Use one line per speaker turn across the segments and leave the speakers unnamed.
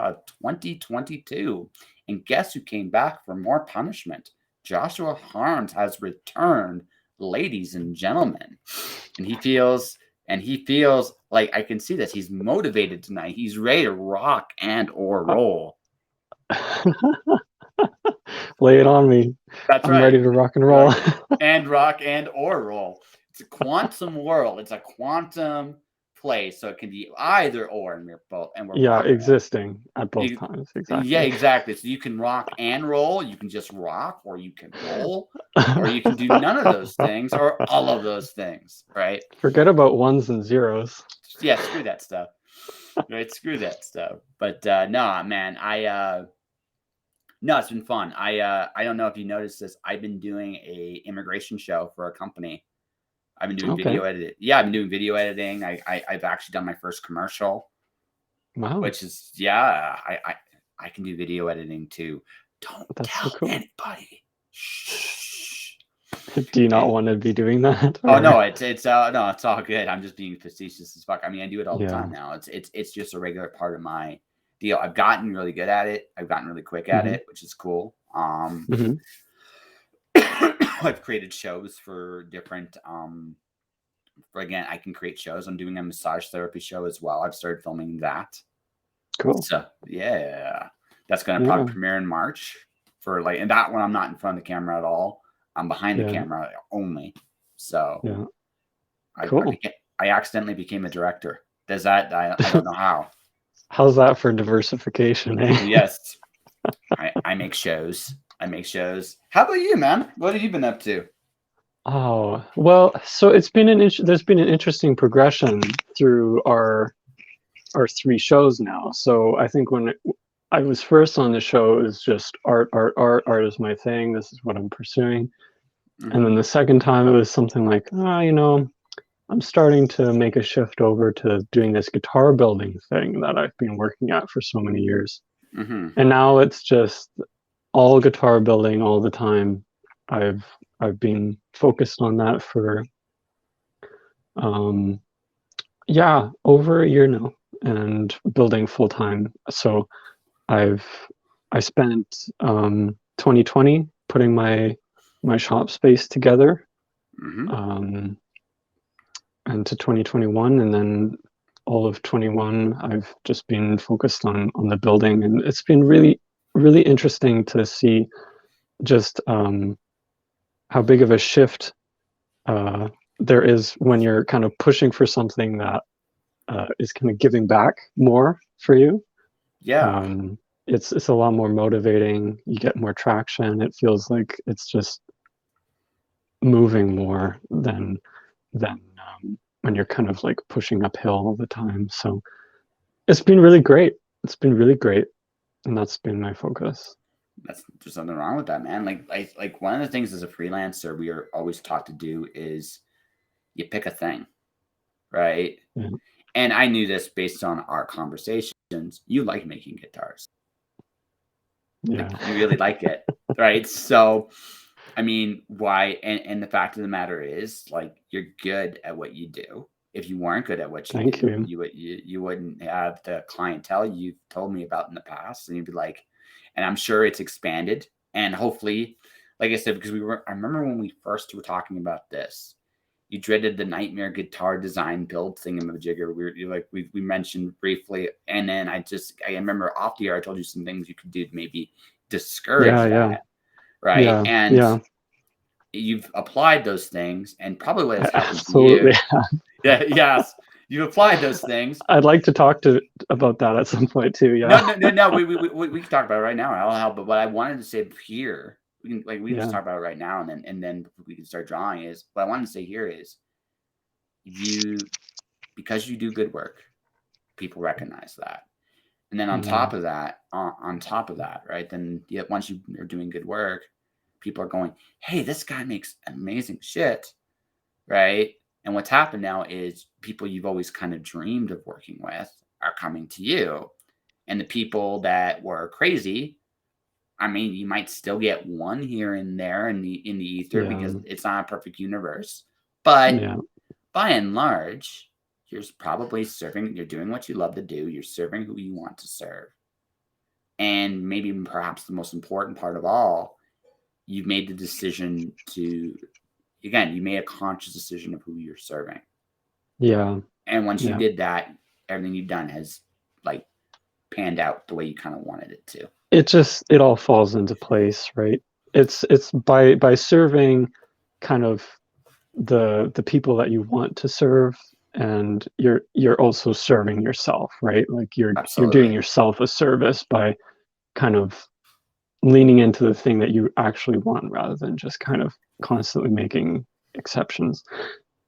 of 2022. And guess who came back for more punishment? Joshua Harms has returned, ladies and gentlemen. And he feels like I can see this. He's motivated tonight. He's ready to rock and or roll.
Lay it on me.
That's
I'm
right.
ready to rock and roll.
rock and or roll. It's a quantum world. It's a quantum place, so it can be either or, and we're both. And we're
existing at both times. Exactly.
Yeah, exactly. So you can rock and roll. You can just rock, or you can roll, or you can do none of those things, or all of those things. Right?
Forget about ones and zeros.
Yeah, screw that stuff. Right? Screw that stuff. But no, man, no, it's been fun. I don't know if you noticed this. I've been doing a immigration show for a company. I've been doing video editing. Yeah, I've been doing video editing. I've actually done my first commercial.
Wow.
Which is I can do video editing too. That's tell so cool. Anybody. Shh.
Do you not want to be doing that?
Or? Oh no, it's all good. I'm just being facetious as fuck. I mean, I do it all the time now. It's just a regular part of my deal. I've gotten really good at it. I've gotten really quick at it, which is cool. I've created shows for different again, I can create shows. I'm doing a massage therapy show as well. I've started filming that.
Cool.
So yeah, that's gonna probably premiere in March and that one I'm not in front of the camera at all. I'm behind the camera only. So
cool.
I accidentally became a director. Does that I don't know how.
How's that for diversification? Eh?
Yes. I make shows. How about you, man? What have you been up to?
Oh, well, so it's been there's been an interesting progression through our 3 shows now. So I think when I was first on the show, it was just art is my thing. This is what I'm pursuing. And then the second time it was something like, I'm starting to make a shift over to doing this guitar building thing that I've been working at for so many years. And now it's just all guitar building all the time. I've been focused on that for over a year now, and building full time. So I spent 2020 putting my shop space together, and to 2021, and then all of 21 I've just been focused on the building, and it's been really, really interesting to see just how big of a shift there is when you're kind of pushing for something that is kind of giving back more for you.
Yeah.
It's a lot more motivating. You get more traction. It feels like it's just moving more than when you're kind of like pushing uphill all the time. So it's been really great. And that's been my focus.
There's nothing wrong with that, man. Like one of the things as a freelancer we are always taught to do is you pick a thing, right?
Yeah.
And I knew this based on our conversations. You like making guitars.
Yeah.
Like, you really like it, right? So, I mean, why? And the fact of the matter is, like, you're good at what you do. If you weren't good at what you do, you wouldn't have the clientele you've told me about in the past, and you'd be like, and I'm sure it's expanded, and hopefully, like I said, because I remember when we first were talking about this, you dreaded the nightmare guitar design build thingamajigger. We mentioned briefly, and then I remember off the air I told you some things you could do to maybe discourage that, right?
Yeah,
and you've applied those things, and probably what has happened
Absolutely.
to you. Yes, you've applied those things.
I'd like to talk about that at some point too. Yeah.
No. We can talk about it right now. I'll help. But what I wanted to say here, we can just talk about it right now, and then we can start drawing. Is what I wanted to say here is, because you do good work, people recognize that, and then on top of that, right? Then once you are doing good work, people are going, "Hey, this guy makes amazing shit," right? And what's happened now is people you've always kind of dreamed of working with are coming to you. And the people that were crazy, I mean, you might still get one here and there in the ether because it's not a perfect universe. But by and large, you're probably you're doing what you love to do. You're serving who you want to serve. And maybe perhaps the most important part of all, you've made the decision to, again, you made a conscious decision of who you're serving.
Yeah.
And once you did that, everything you've done has like panned out the way you kind of wanted it to.
It all falls into place, right? It's by serving kind of the people that you want to serve, and you're also serving yourself, right? Like you're doing yourself a service by kind of leaning into the thing that you actually want rather than just kind of constantly making exceptions.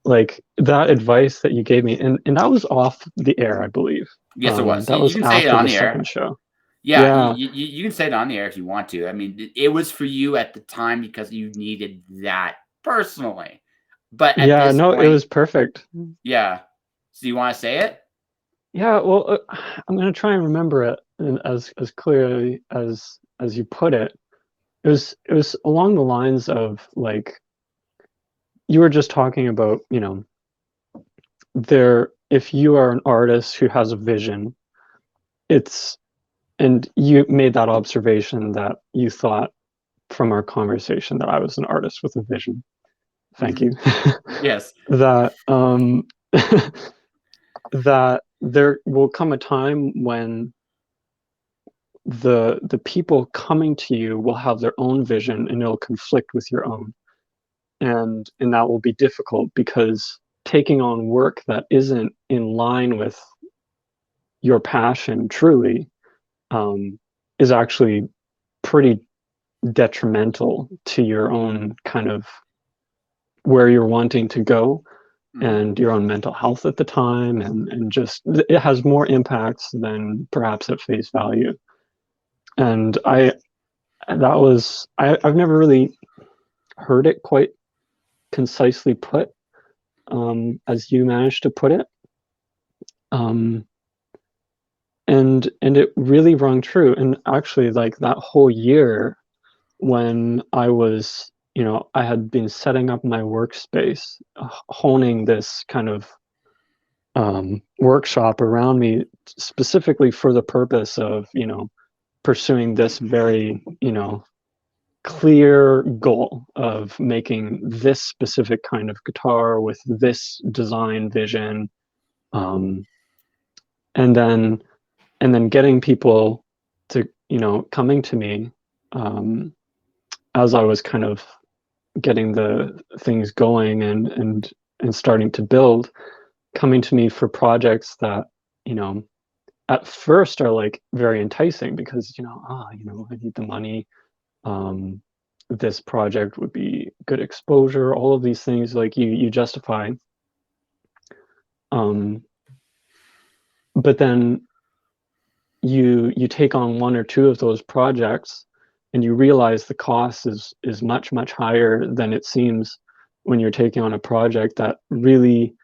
Like that advice that you gave me, and that was off the air, I believe.
Yes, it was.
That was
you can say it
after
on
the
the air.
second show.
Yeah. You can say it on the air if you want to. I mean, it was for you at the time because you needed that personally. But at this point,
it was perfect.
Yeah. So you want to say it?
Yeah. Well, I'm going to try and remember it as clearly as you put it. It was along the lines of like, you were just talking about, if you are an artist who has a vision, and you made that observation that you thought from our conversation that I was an artist with a vision. Thank you.
Yes.
That that there will come a time when the people coming to you will have their own vision and it'll conflict with your own. And that will be difficult because taking on work that isn't in line with your passion truly is actually pretty detrimental to your own kind of where you're wanting to go and your own mental health at the time, and just it has more impacts than perhaps at face value. And I've never really heard it quite concisely put as you managed to put it, and it really rung true. And actually, like that whole year when I was, I had been setting up my workspace, honing this kind of workshop around me specifically for the purpose of, pursuing this very, clear goal of making this specific kind of guitar with this design vision, and then getting people to, coming to me as I was kind of getting the things going and starting to build, coming to me for projects that, at first are like very enticing because, I need the money. This project would be good exposure, all of these things like you justify. But then you take on one or two of those projects and you realize the cost is much, much higher than it seems when you're taking on a project that really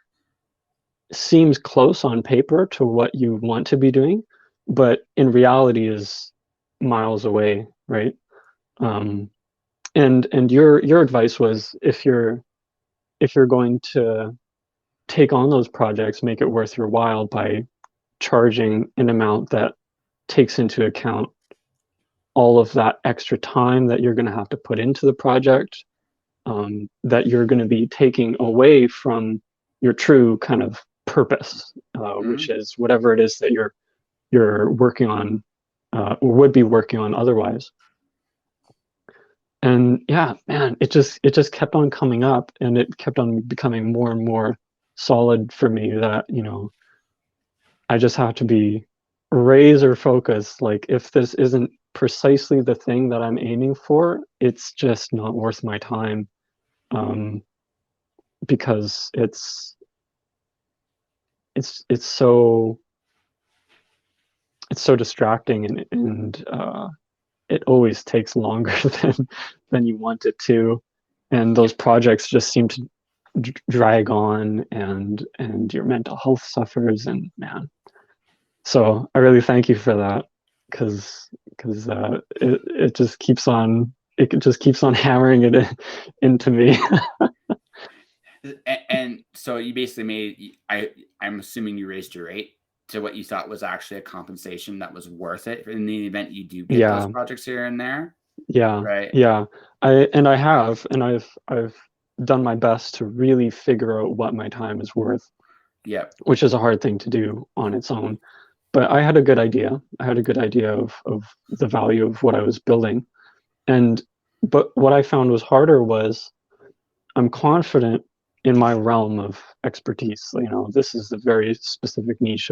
seems close on paper to what you want to be doing, but in reality is miles away, right? And your advice was if you're going to take on those projects, make it worth your while by charging an amount that takes into account all of that extra time that you're going to have to put into the project, that you're going to be taking away from your true kind of purpose, which is whatever it is that you're working on, or would be working on otherwise. And yeah, man, it just kept on coming up, and it kept on becoming more and more solid for me that, I just have to be razor focused. Like if this isn't precisely the thing that I'm aiming for, it's just not worth my time, because it's so distracting, and it always takes longer than you want it to, and those projects just seem to drag on, and your mental health suffers, and man. So I really thank you for that, because it just keeps on hammering it into me.
And so you basically I'm assuming you raised your rate. to what you thought was actually a compensation that was worth it in the event you do get those projects here and there.
Yeah.
Right.
Yeah. I've done my best to really figure out what my time is worth.
Yep.
Which is a hard thing to do on its own. But I had a good idea. I had a good idea of the value of what I was building. But what I found was harder was I'm confident in my realm of expertise. You know, this is a very specific niche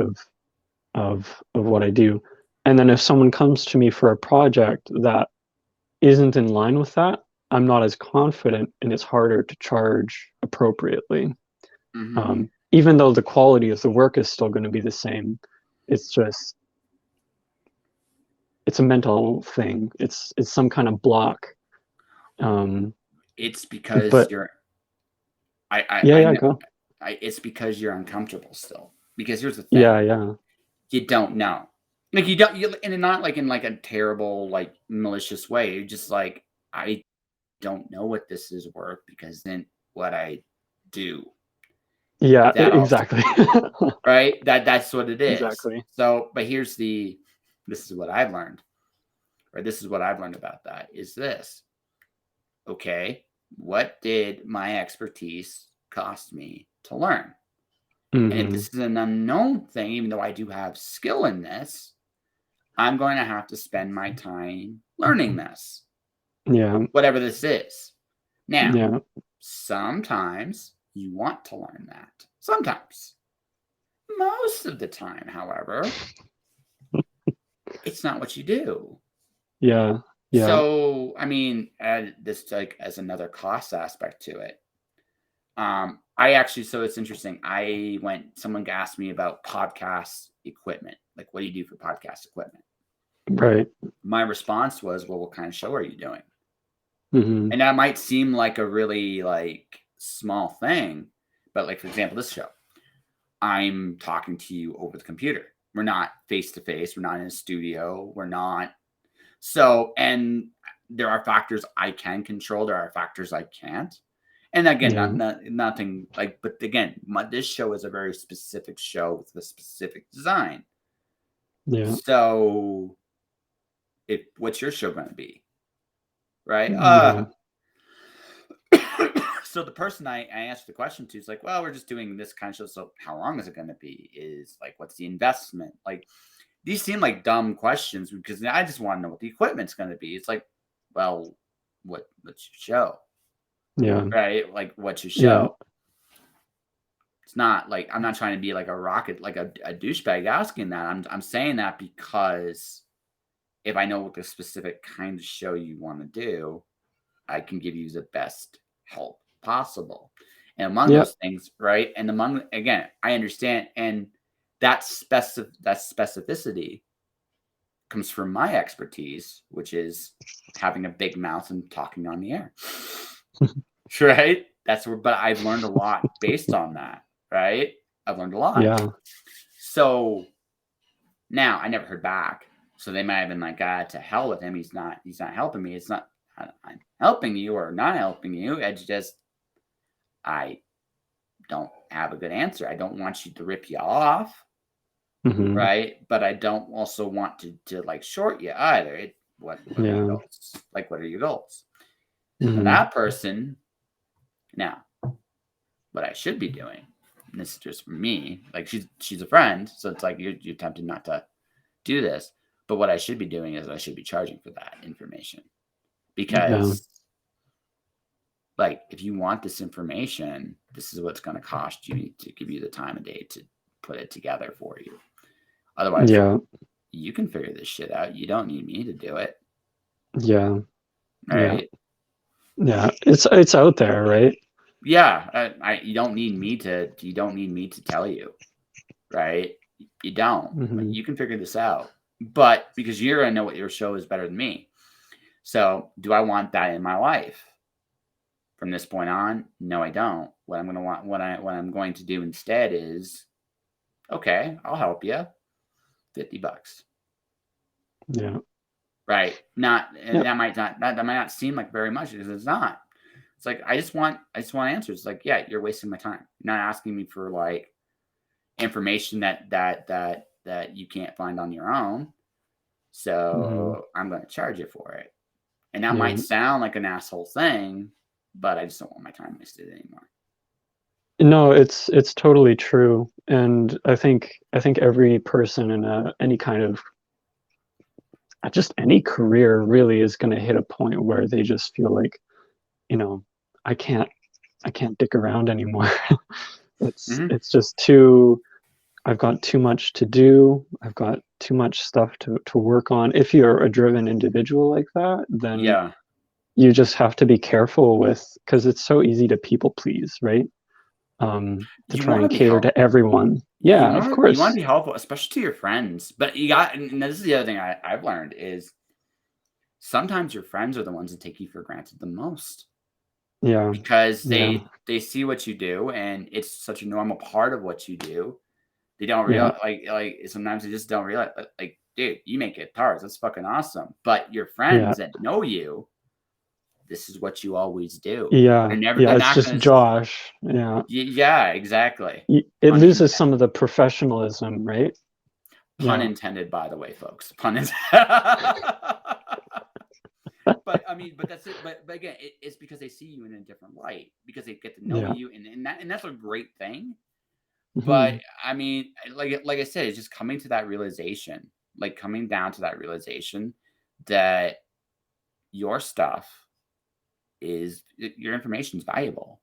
of what I do. And then if someone comes to me for a project that isn't in line with that, I'm not as confident, and it's harder to charge appropriately. Even though the quality of the work is still going to be the same, it's just it's a mental thing. It's some kind of block.
It's because you're.
Go.
It's because you're uncomfortable still. Because here's the thing.
Yeah.
You don't know. Like you don't. And not like in like a terrible, like malicious way. You're just like, I don't know what this is worth because then what I do.
Yeah, exactly.
Right? That's what it is.
Exactly.
So, but this is what I've learned. Or this is what I've learned about that is this. Okay, what did my expertise cost me to learn? And if this is an unknown thing, even though I do have skill in this, I'm going to have to spend my time learning this.
Yeah.
Whatever this is. Now, sometimes you want to learn that. Sometimes. Most of the time, however, it's not what you do.
Yeah.
So, I mean, this like as another cost aspect to it. So it's interesting. Someone asked me about podcast equipment. Like, what do you do for podcast equipment?
Right.
My response was, well, what kind of show are you doing? And that might seem like a really like small thing, but like, for example, this show, I'm talking to you over the computer. We're not face to face. We're not in a studio. We're not. So, and there are factors I can control. There are factors I can't. And again, nothing like, but again, this show is a very specific show with a specific design.
Yeah.
So, what's your show going to be? Right? So the person I asked the question to is like, well, we're just doing this kind of show. So how long is it going to be? Is like, what's the investment? Like, these seem like dumb questions because I just want to know what the equipment's going to be. It's like, well, what's your show?
Yeah.
Right? Like, what's your show? It's not like I'm not trying to be like a rocket, like a douchebag asking that. I'm saying that because if I know what the specific kind of show you want to do, I can give you the best help possible. And among those things, right? And again, I understand, and that specificity comes from my expertise, which is having a big mouth and talking on the air. Right? But I've learned a lot based on that, right? I've learned a lot.
Yeah.
So now I never heard back. So they might have been like, to hell with him. He's not helping me. It's not I'm helping you or not helping you. It's just I don't have a good answer. I don't want you to rip you off. Right? But I don't also want to like short you either. What are your goals? Like, what are your goals? And that person, now, what I should be doing, and this is just for me, like she's a friend, so it's like you're tempted not to do this. But what I should be doing is I should be charging for that information. Because like, if you want this information, this is what's going to cost you to give you the time of day to put it together for you. Otherwise, you can figure this shit out. You don't need me to do it.
Yeah.
Right?
Yeah. It's out there, right?
Yeah. You don't need me to tell you. Right? You don't. You can figure this out. But because you're going to know what your show is better than me. So, do I want that in my life? From this point on, no, I don't. What I'm going to do instead is, okay, I'll help you. $50.
Yeah.
Right. That might not seem like very much because it's not. It's like I just want answers. Like, yeah, you're wasting my time. You're not asking me for like, information that you can't find on your own. So I'm going to charge you for it. And that might sound like an asshole thing, but I just don't want my time wasted anymore.
No, it's totally true. And I think every person in any kind of just any career really is going to hit a point where they just feel like, I can't dick around anymore. It's just too, I've got too much to do. I've got too much stuff to work on. If you're a driven individual like that, then you just have to be careful because it's so easy to people please, right? To try and cater to everyone. Yeah, of course.
You want to be helpful, especially to your friends. But and this is the other thing I've learned is sometimes your friends are the ones that take you for granted the most.
Yeah.
Because they see what you do and it's such a normal part of what you do. They don't realize like sometimes they just don't realize like, dude, you make guitars. That's fucking awesome. But your friends that know you, this is what you always do.
Yeah. It's just Josh. Yeah.
Yeah, exactly.
It loses some of the professionalism, right?
Pun intended, by the way, folks. Pun intended. But I mean, but that's it. But again, it's because they see you in a different light because they get to know you, and that's a great thing. But I mean, like I said, it's just coming to that realization, like coming down to that realization that your stuff your information is valuable,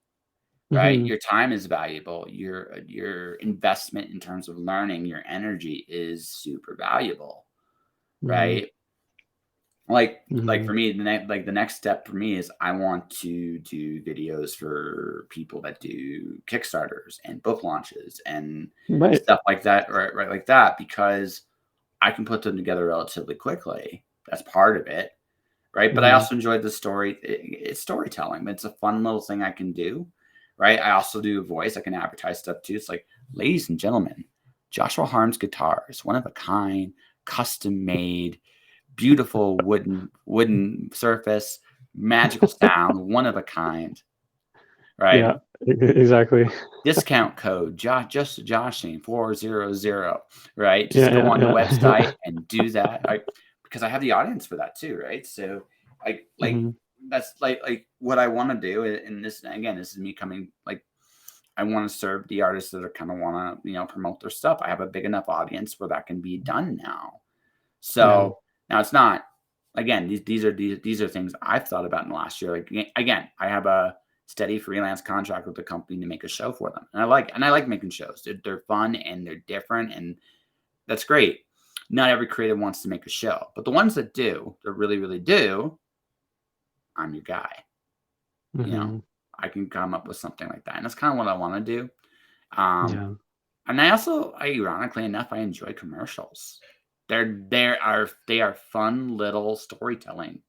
right? Your time is valuable. Your investment in terms of learning, your energy is super valuable, right? Like for me, the next step for me is I want to do videos for people that do Kickstarters and book launches and stuff like that, right like that, because I can put them together relatively quickly. That's part of it, right? But I also enjoy the story. It's storytelling. It's a fun little thing I can do, right? I also do a voice. I can advertise stuff too. It's like, ladies and gentlemen, Joshua Harm's guitars, one of a kind, custom made. Beautiful wooden surface, magical sound, one of a kind, right?
Yeah, exactly.
Discount code just Joshing 400, right? Just go on the website and do that, right? Because I have the audience for that too, right? So that's like what I want to do. And this again, this is me coming like I want to serve the artists that are kind of want to promote their stuff. I have a big enough audience where that can be done now. So. Now it's not. Again, these are things I've thought about in the last year. Like again, I have a steady freelance contract with the company to make a show for them, and I like making shows. They're fun and they're different, and that's great. Not every creative wants to make a show, but the ones that do, that really do, I'm your guy. I can come up with something like that, and that's kind of what I want to do. And I also, ironically enough, I enjoy commercials. They are fun little storytelling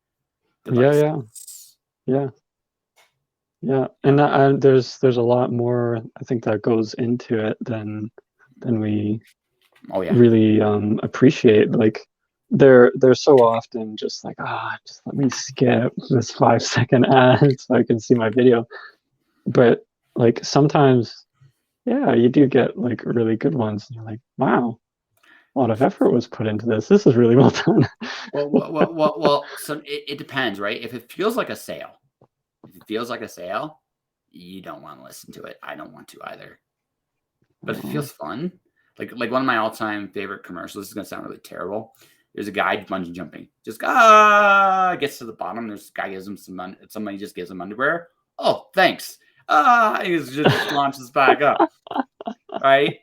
devices.
Yeah. And there's a lot more I think that goes into it than we really appreciate. Like they're so often just like just let me skip this 5-second ad so I can see my video. But like sometimes you do get like really good ones and you're like, wow, a lot of effort was put into this. This is really well done.
well, so it depends, right? If it feels like a sale, you don't want to listen to it. I don't want to either. But if it feels fun, like one of my all-time favorite commercials, this is gonna sound really terrible. There's a guy bungee jumping. Just gets to the bottom. There's a guy gives him somebody just gives him underwear. Oh, thanks. He just launches back up. Right?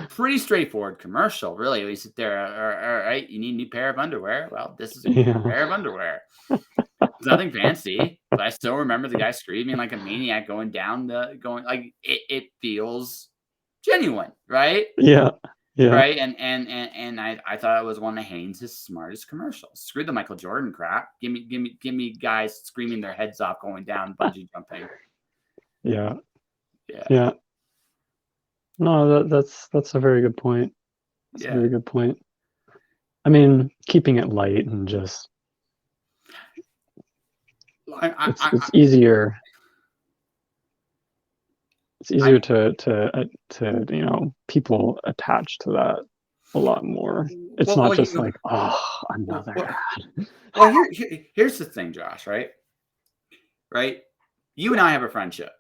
Pretty straightforward commercial, really. We sit there, all right, you need a new pair of underwear. Well, this is a new pair of underwear. It's nothing fancy, but I still remember the guy screaming like a maniac going like it feels genuine, right?
Yeah.
Right. And I thought it was one of Haynes' smartest commercials. Screw the Michael Jordan crap. Give me guys screaming their heads off going down bungee jumping.
Yeah. No, that's a very good point. That's a very good point. I mean, keeping it light and just it's easier. It's easier to people attach to that a lot more. It's not just like, oh, another ad.
Well, here's the thing, Josh, right? Right? You and I have a friendship.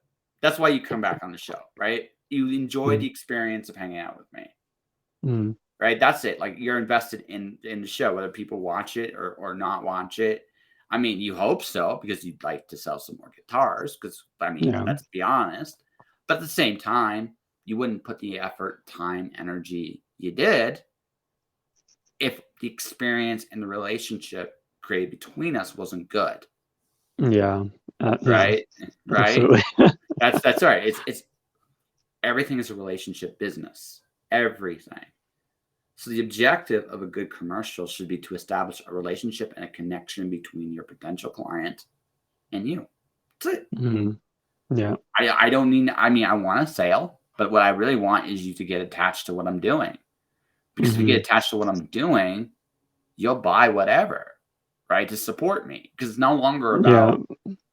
That's why you come back on the show, right? You enjoy the experience of hanging out with me. Right? That's it. Like, you're invested in the show, whether people watch it or not watch it. I mean, you hope so, because you'd like to sell some more guitars, because, I mean, let's be honest. But at the same time, you wouldn't put the effort, time, energy you did if the experience and the relationship created between us wasn't good.
Yeah.
Right?
Yeah,
Right?
absolutely.
That's right. It's everything is a relationship business. Everything. So the objective of a good commercial should be to establish a relationship and a connection between your potential client and you. That's it.
Yeah.
I don't mean, I want a sale, but what I really want is you to get attached to what I'm doing. Because if you get attached to what I'm doing, you'll buy whatever, right, to support me. Because it's no longer about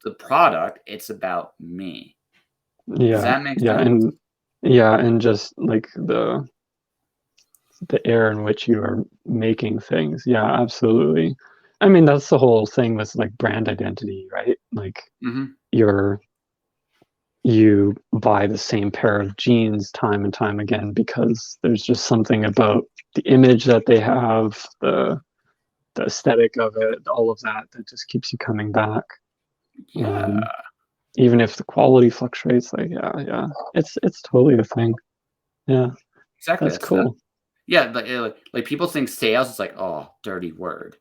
the product, it's about me. Does that make sense?
And just like the air in which you are making things. Yeah, absolutely. I mean, that's the whole thing with like brand identity, right? Like you buy the same pair of jeans time and time again because there's just something about the image that they have, the aesthetic of it, all of that just keeps you coming back.
Yeah.
Even if the quality fluctuates, like it's totally a thing. Yeah.
Exactly.
That's cool.
Like people think sales is like, oh, dirty word.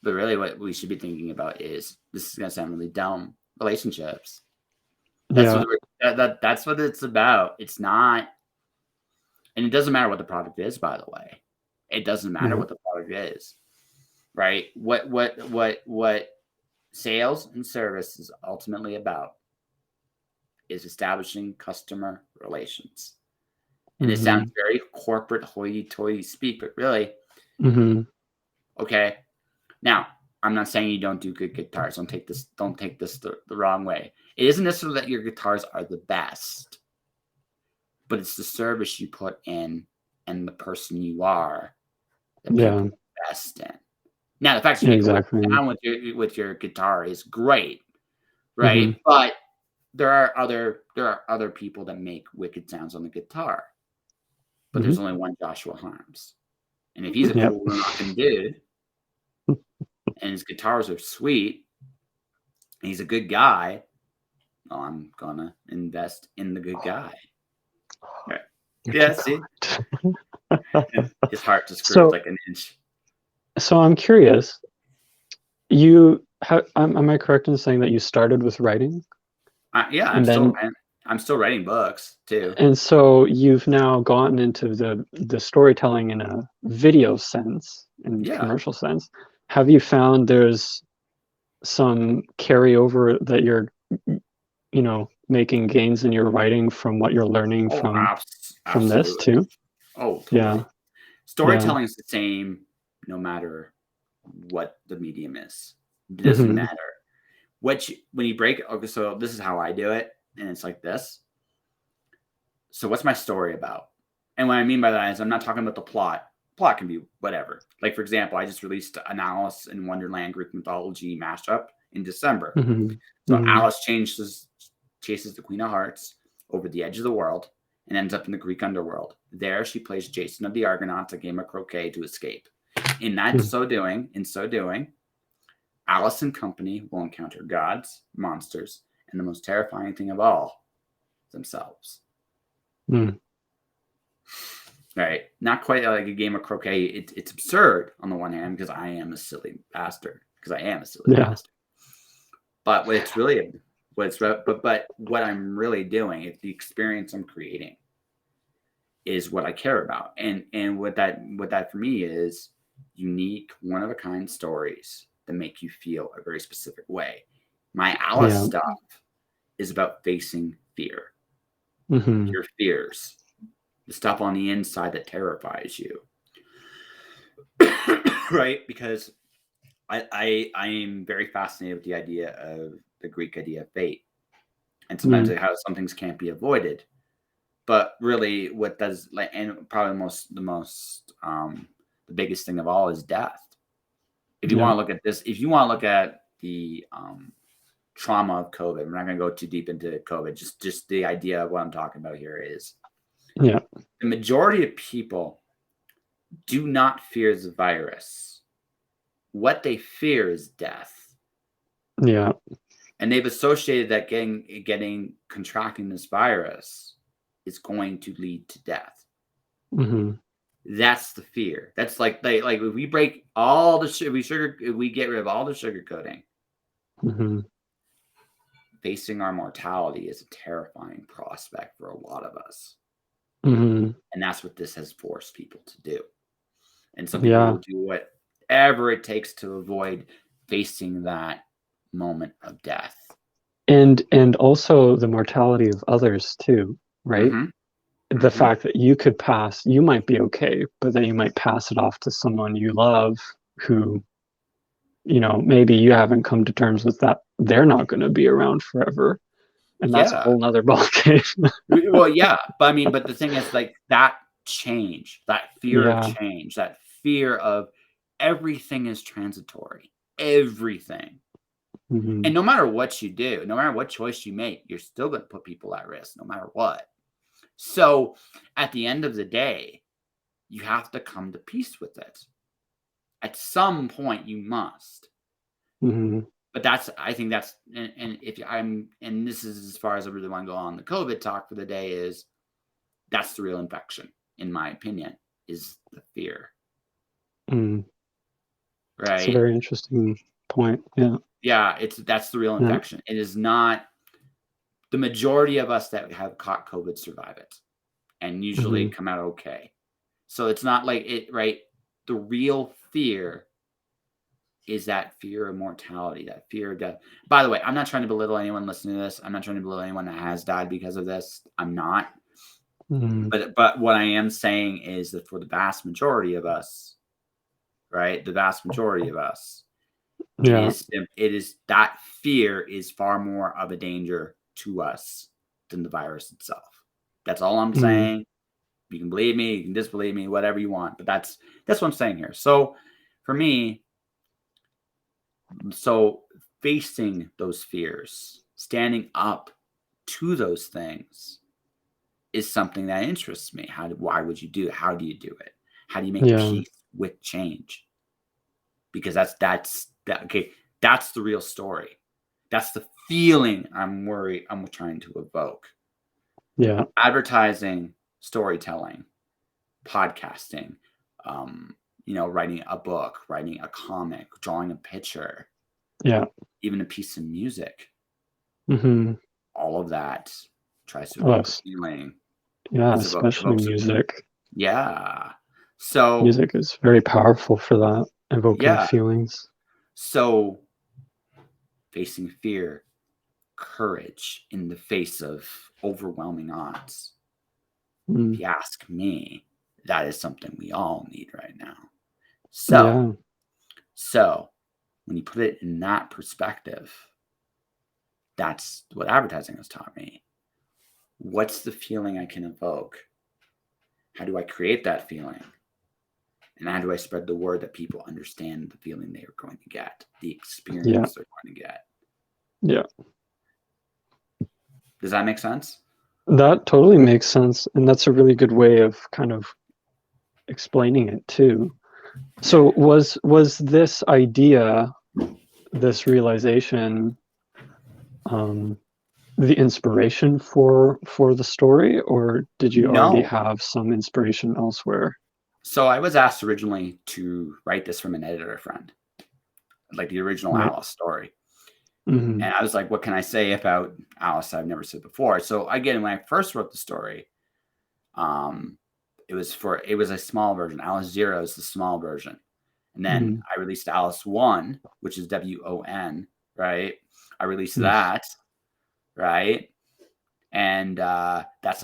But really what we should be thinking about is, this is gonna sound really dumb, relationships. That's what it's about. It's not, and it doesn't matter what the product is, by the way. It doesn't matter what the product is. Right? What sales and service is ultimately about is establishing customer relations. And it sounds very corporate, hoity-toity speak, but really, okay. Now, I'm not saying you don't do good guitars. Don't take this the wrong way. It isn't necessarily that your guitars are the best, but it's the service you put in and the person you are that people invest in. Now, the fact that you make it down with your guitar is great, right? But there are other people that make wicked sounds on the guitar. But there's only one Joshua Harms. And if he's a cool looking dude and his guitars are sweet and he's a good guy, well, I'm gonna invest in the good guy. Right. Yeah, see? His heart just grew like an inch.
So I'm curious. Am I correct in saying that you started with writing?
Yeah, I'm still writing books too.
And so you've now gotten into the storytelling in a video sense, in commercial sense. Have you found there's some carryover that you're, making gains in your writing from what you're learning from this too?
Oh, totally. Yeah. Storytelling is the same no matter what the medium is. It doesn't matter. When you break it, okay, so this is how I do it, and it's like this. So what's my story about? And what I mean by that is I'm not talking about the plot. Plot can be whatever. Like, for example, I just released an Alice in Wonderland Greek mythology mashup in December. So Alice chases the Queen of Hearts over the edge of the world and ends up in the Greek underworld. There, she plays Jason of the Argonauts, a game of croquet, to escape. In so doing, Alice and company will encounter gods, monsters, and the most terrifying thing of all, themselves. Right? Not quite like a game of croquet. It's absurd on the one hand because I am a silly bastard. But what I'm really doing, it's the experience I'm creating, is what I care about. And what that for me is unique, one of a kind stories that make you feel a very specific way. My Alice stuff is about facing fear. Your fears. The stuff on the inside that terrifies you. Right? Because I am very fascinated with the idea of the Greek idea of fate. And sometimes how some things can't be avoided. But really, what does like, and probably the biggest thing of all is death. If you want to look at this, if you want to look at the trauma of COVID, we're not going to go too deep into COVID. Just the idea of what I'm talking about here is,
the
majority of people do not fear the virus. What they fear is death.
Yeah.
And they've associated that contracting this virus is going to lead to death.
Mm-hmm.
That's the fear. That's like if we break all the if we get rid of all the sugarcoating,
mm-hmm.
facing our mortality is a terrifying prospect for a lot of us.
Mm-hmm.
And that's what this has forced people to do. And some people will do whatever it takes to avoid facing that moment of death.
And also the mortality of others too, right? Mm-hmm. The fact that you might be okay, but then you might pass it off to someone you love who, maybe you haven't come to terms with that. They're not going to be around forever. And that's a whole nother ballgame.
Well, yeah. But the thing is, like, that change, that fear of change, that fear of everything is transitory, everything.
Mm-hmm.
And no matter what you do, no matter what choice you make, you're still going to put people at risk, no matter what. So at the end of the day, you have to come to peace with it. At some point, you must.
Mm-hmm.
But I think that's, and this is as far as I really want to go on the COVID talk for the day, is that's the real infection, in my opinion, is the fear.
Mm.
Right?
That's a very interesting point. Yeah.
Yeah, that's the real infection. It is not. The majority of us that have caught COVID survive it and usually come out okay. So it's not like it, right? The real fear is that fear of mortality, that fear of death. By the way, I'm not trying to belittle anyone listening to this. I'm not trying to belittle anyone that has died because of this. I'm not.
Mm-hmm.
But what I am saying is that for the vast majority of us, right? The vast majority of us, it is that fear is far more of a danger to us than the virus itself. That's all I'm saying. You can believe me, you can disbelieve me, whatever you want, but that's what I'm saying here. So for me, facing those fears, standing up to those things is something that interests me. Why would you do it? How do you do it? How do you make peace with change? Because that's the real story. That's the feeling I'm trying to evoke.
Yeah.
Advertising, storytelling, podcasting, writing a book, writing a comic, drawing a picture.
Yeah.
Even a piece of music.
Mm-hmm.
All of that tries to evoke a feeling.
Yeah, especially music.
Yeah. So
music is very powerful for that, evoking feelings.
So facing fear, courage in the face of overwhelming odds. If you ask me, that is something we all need right now. So when you put it in that perspective, that's what advertising has taught me. What's the feeling I can evoke? How do I create that feeling? And how do I spread the word that people understand the feeling they are going to get, the experience they're going to get?
Yeah.
Does that make sense?
That totally makes sense. And that's a really good way of kind of explaining it too. So was this idea, this realization, the inspiration for the story, or did you already have some inspiration elsewhere?
So I was asked originally to write this from an editor friend, like the original Alice story.
Mm-hmm.
And I was like, what can I say about Alice I've never said before? So again, when I first wrote the story, it was a small version. Alice 0 is the small version. And then I released Alice 1, which is WON, right? I released that, right? And that's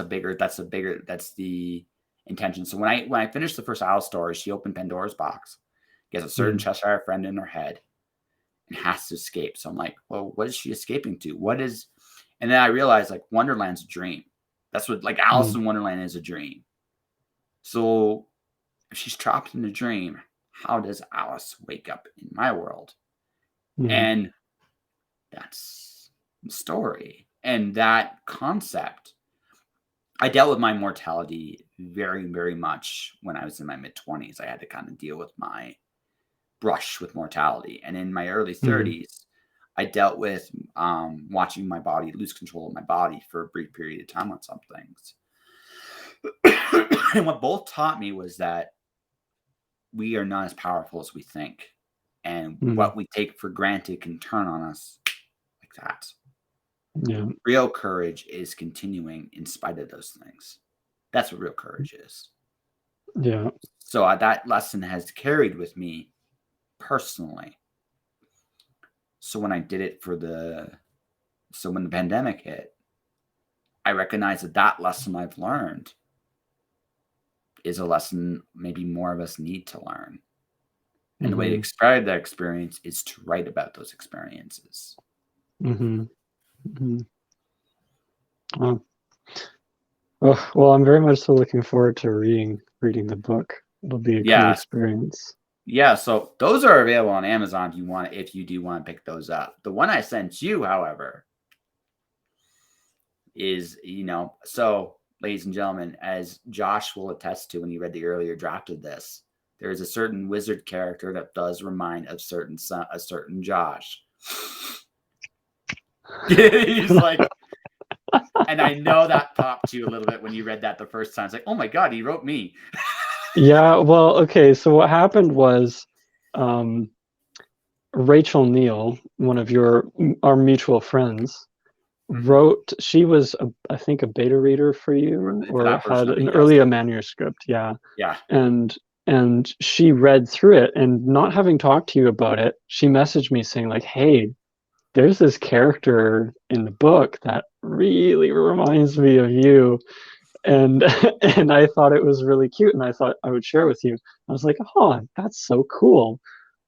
the intention. So when I finished the first Alice story, she opened Pandora's box. She has a certain Cheshire friend in her head and has to escape. So I'm like, well, what is she escaping to? And then I realized, like, Wonderland's a dream. That's what, like, Alice in Wonderland is a dream. So if she's trapped in a dream, how does Alice wake up in my world? And that's the story. And that concept, I dealt with my mortality very, very much when I was in my mid-20s. I had to kind of deal with my brush with mortality. And in my early 30s, I dealt with watching my body lose control of my body for a brief period of time on some things. And what both taught me was that we are not as powerful as we think. And what we take for granted can turn on us like that.
Yeah.
Real courage is continuing in spite of those things. That's what real courage is.
Yeah.
So that lesson has carried with me personally. So when I did it when the pandemic hit, I recognized that lesson I've learned is a lesson maybe more of us need to learn. And the way to describe that experience is to write about those experiences.
Oh, well, I'm very much so looking forward to reading the book. It'll be a cool experience.
Yeah, so those are available on Amazon if you do want to pick those up. The one I sent you, however, is, so ladies and gentlemen, as Josh will attest to when he read the earlier draft of this, there is a certain wizard character that does remind of a certain Josh. He's like, and I know that popped you a little bit when you read that the first time. It's like, oh my God, he wrote me.
Yeah, well, okay, so what happened was Rachel Neal, one of our mutual friends, wrote, she was, I think, a beta reader for you, or had an earlier manuscript,
Yeah.
And she read through it, and not having talked to you about it, she messaged me saying like, hey, there's this character in the book that really reminds me of you. And I thought it was really cute, and I thought I would share with you. I was like, oh, that's so cool.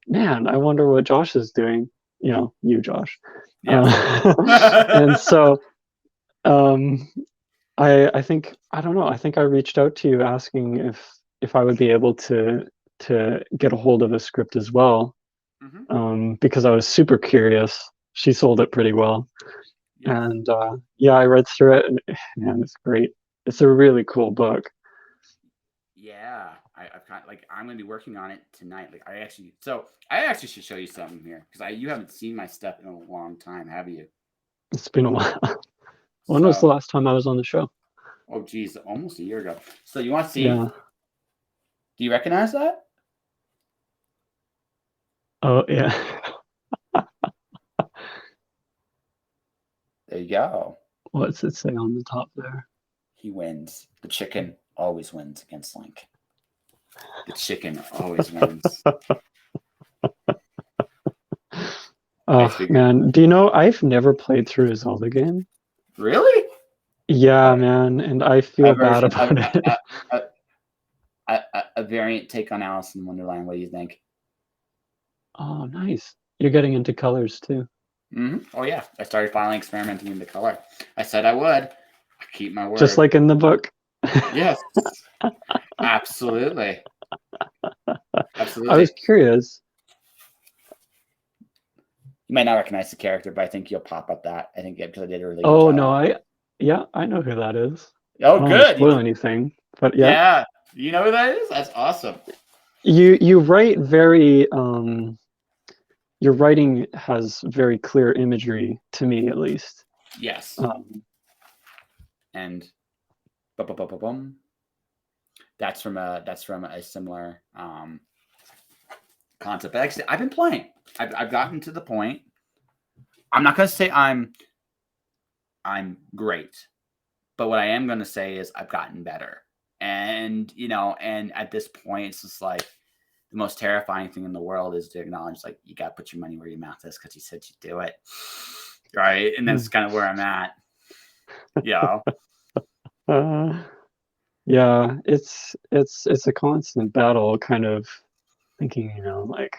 Man, I wonder what Josh is doing. You, Josh.
Yeah.
And so I think, I don't know, I think I reached out to you asking if I would be able to get a hold of a script as well, because I was super curious. She sold it pretty well. Yeah. And I read through it, and man, it's great. It's a really cool book.
Yeah, I've kind of, like, I'm gonna be working on it tonight. Like, I actually should show you something here, because you haven't seen my stuff in a long time, have you?
It's been a while. When was the last time I was on the show?
Oh, geez, almost a year ago. So you want to see?
Yeah.
Do you recognize that?
Oh yeah.
There you go.
What's it say on the top there?
He wins. The chicken always wins against Link. The chicken always wins.
Oh man, do you know I've never played through a Zelda game?
Really?
Yeah, man, and I feel bad about it.
A variant take on Alice in Wonderland. What do you think?
Oh, nice. You're getting into colors too.
Oh yeah, I started finally experimenting into color. I said I would. I keep my word.
Just like in the book.
Yes. Absolutely. Absolutely.
I was curious.
You might not recognize the character, but I think you'll pop up that. I think because I did a really
good job. No, I know who that is.
Oh,
I
good.
Don't spoil anything, but yeah.
Yeah, you know who that is? That's awesome.
You write very your writing has very clear imagery, to me at least.
Yes. And that's from a similar concept. But actually, I've been playing. I've gotten to the point. I'm not going to say I'm great, but what I am going to say is I've gotten better. And and at this point, it's just like the most terrifying thing in the world is to acknowledge, like, you got to put your money where your mouth is because you said you'd do it, right? And that's kind of where I'm at. Yeah.
Yeah, it's a constant battle, kind of thinking, like,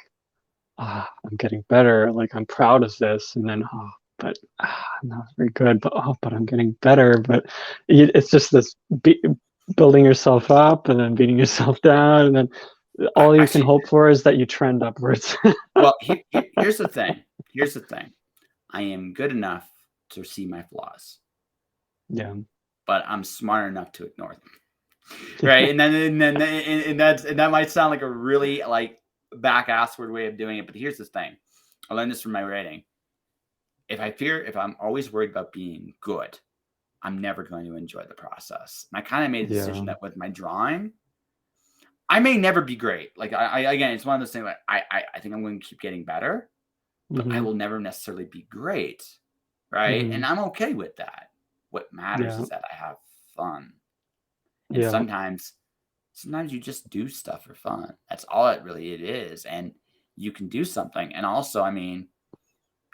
I'm getting better, like, I'm proud of this, and then, but I'm not very good. But I'm getting better. But it's just this building yourself up and then beating yourself down, and then all you can hope for is that you trend upwards.
Well, here's the thing. Here's the thing. I am good enough to see my flaws.
Yeah.
But I'm smart enough to ignore them. Right. And that might sound like a really like back-assward way of doing it. But here's the thing. I learned this from my writing. If I'm always worried about being good, I'm never going to enjoy the process. And I kind of made a decision that with my drawing, I may never be great. Like I again, it's one of those things like I think I'm going to keep getting better, but I will never necessarily be great. Right. And I'm okay with that. What matters is that I have fun. And sometimes you just do stuff for fun. That's all it is. And you can do something. And also, I mean,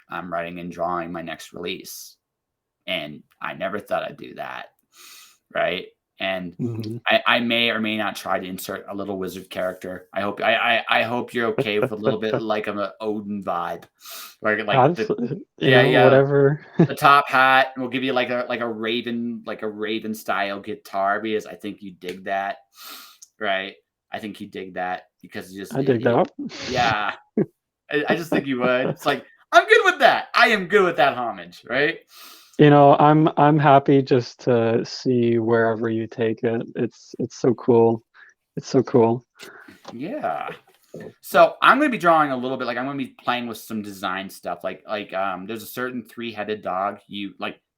I'm writing and drawing my next release. And I never thought I'd do that. Right. And I may or may not try to insert a little wizard character. I hope you're okay with a little bit like an Odin vibe. Where like
whatever.
The top hat, we'll give you like a raven style guitar because I think you dig that. Right. I think you dig that because
I dig that.
Yeah. I just think you would. It's like, I'm good with that. I am good with that homage, right?
I'm happy just to see wherever you take it. It's so cool. It's so cool.
Yeah. So I'm going to be drawing a little bit. Like I'm going to be playing with some design stuff. Like there's a certain 3-headed dog.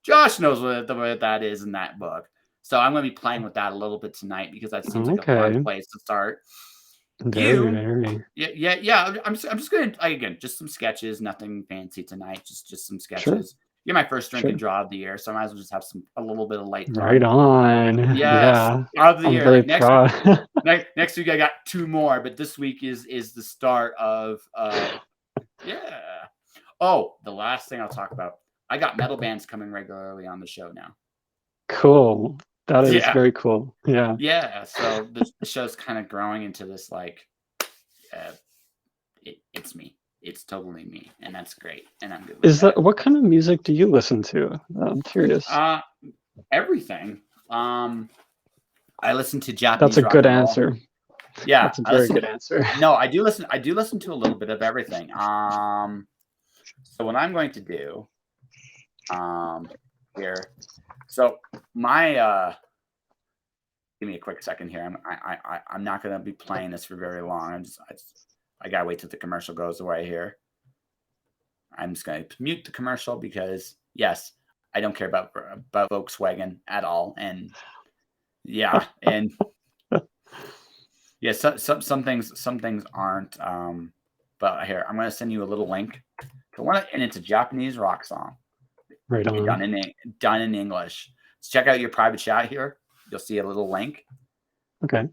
Josh knows what that is in that book. So I'm going to be playing with that a little bit tonight because that seems like a fun place to start.
Very.
Yeah. I'm just going to again just some sketches. Nothing fancy tonight. Just some sketches.
Sure.
You're my first drink and draw of the year, so I might as well just have a little bit of light fun.
Right on.
Yes,
yeah.
Of the year.
Very proud.
Next week I got 2 more, but this week is the start of yeah. Oh, the last thing I'll talk about. I got metal bands coming regularly on the show now.
Cool. That is very cool. Yeah.
Yeah. So the show's kind of growing into this like it's me. It's totally me, and that's great. And I'm good with that.
What kind of music do you listen to? I'm curious.
Everything. I listen to Japanese.
That's a good answer.
Yeah,
that's a very good answer.
No, I do listen to a little bit of everything. So what I'm going to do, here. So my give me a quick second here. I'm not going to be playing this for very long. I gotta wait till the commercial goes away here. I'm just going to mute the commercial because yes, I don't care about Volkswagen at all, and yeah, and yeah, some things aren't. But here I'm going to send you a little link to one, and it's a Japanese rock song.
Right on.
Done in English. So check out your private chat here. You'll see a little link.
Okay.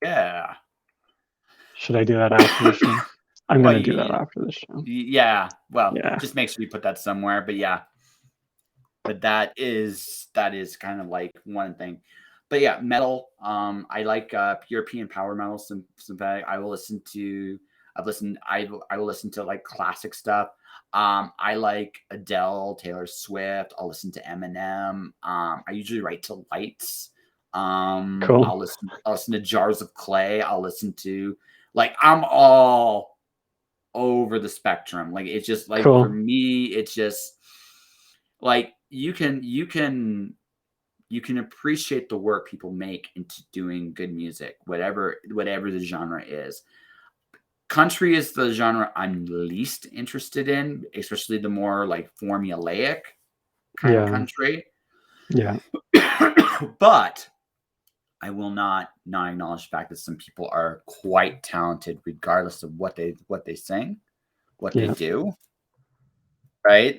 Yeah.
Should I do that after the show? I'm going to do that after the show.
Yeah. Well, just make sure you put that somewhere. But yeah. But that is kind of like one thing. But yeah, metal. I like European power metal. Synthetic. I will listen to like classic stuff. I like Adele, Taylor Swift. I'll listen to Eminem. I usually write to lights.
Cool.
I'll listen to Jars of Clay. I'll listen to I'm all over the spectrum. Like it's just like for me, it's just like you can appreciate the work people make into doing good music, whatever the genre is. Country is the genre I'm least interested in, especially the more like formulaic kind of country.
Yeah.
But I will not acknowledge the fact that some people are quite talented regardless of what they sing, what they do. Right?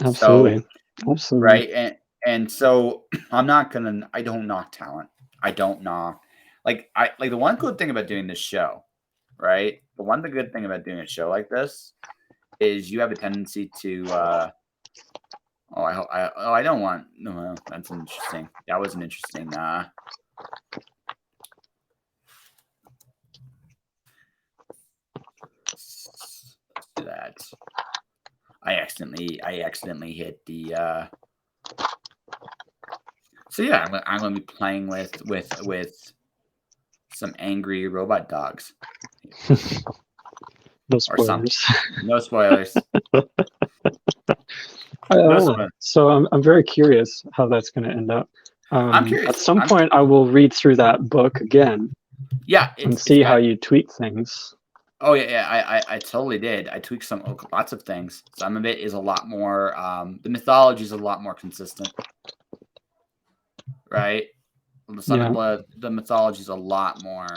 Absolutely.
So,
absolutely.
Right. And so I don't knock talent. I don't knock the one good thing about doing this show, right? The one good thing about doing a show like this is you have a tendency to I don't want no, that's interesting. That was an interesting let's do that. I accidentally hit the. So yeah, I'm gonna be playing with some angry robot dogs.
No spoilers.
No spoilers.
So I'm very curious how that's going to end up.
I'm curious.
At some point, I will read through that book again.
Yeah,
and see how you tweak things.
Oh yeah, I totally did. I tweaked lots of things. Some of it is a lot more. The mythology is a lot more consistent, right? The Son of Blood, the mythology is a lot more.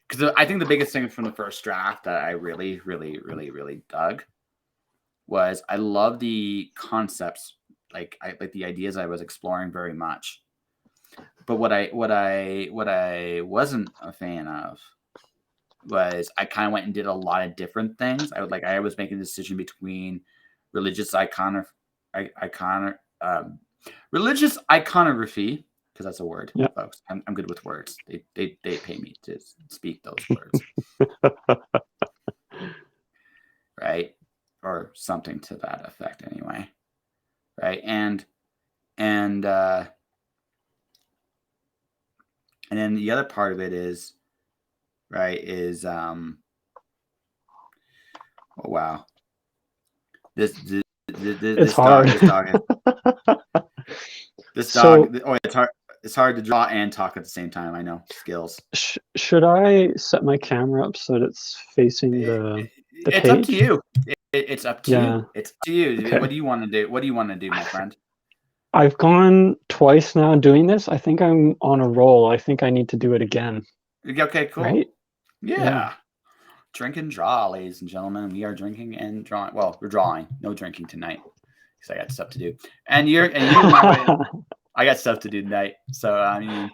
Because I think the biggest thing from the first draft that I really dug was I love the concepts, like the ideas I was exploring very much. But what I wasn't a fan of was I kind of went and did a lot of different things. I was making a decision between religious religious iconography, because that's a word, folks. I'm good with words. They pay me to speak those words. Right? Or something to that effect anyway. Right? And then the other part of it is, right, is oh wow. This
hard.
This dog. It's hard to draw and talk at the same time. I know, skills.
Should I set my camera up so that it's facing the
it's
page?
Up to you. It's up to you. It's up to you.
Okay.
What do you want to do? What do you want to do, my friend?
I've gone twice now doing this. I think I'm on a roll. I think I need to do it again.
Okay, cool.
Right?
Yeah. Drink and draw, ladies and gentlemen. We are drinking and drawing. Well, we're drawing. No drinking tonight because I got stuff to do. And you I got stuff to do tonight. So I mean,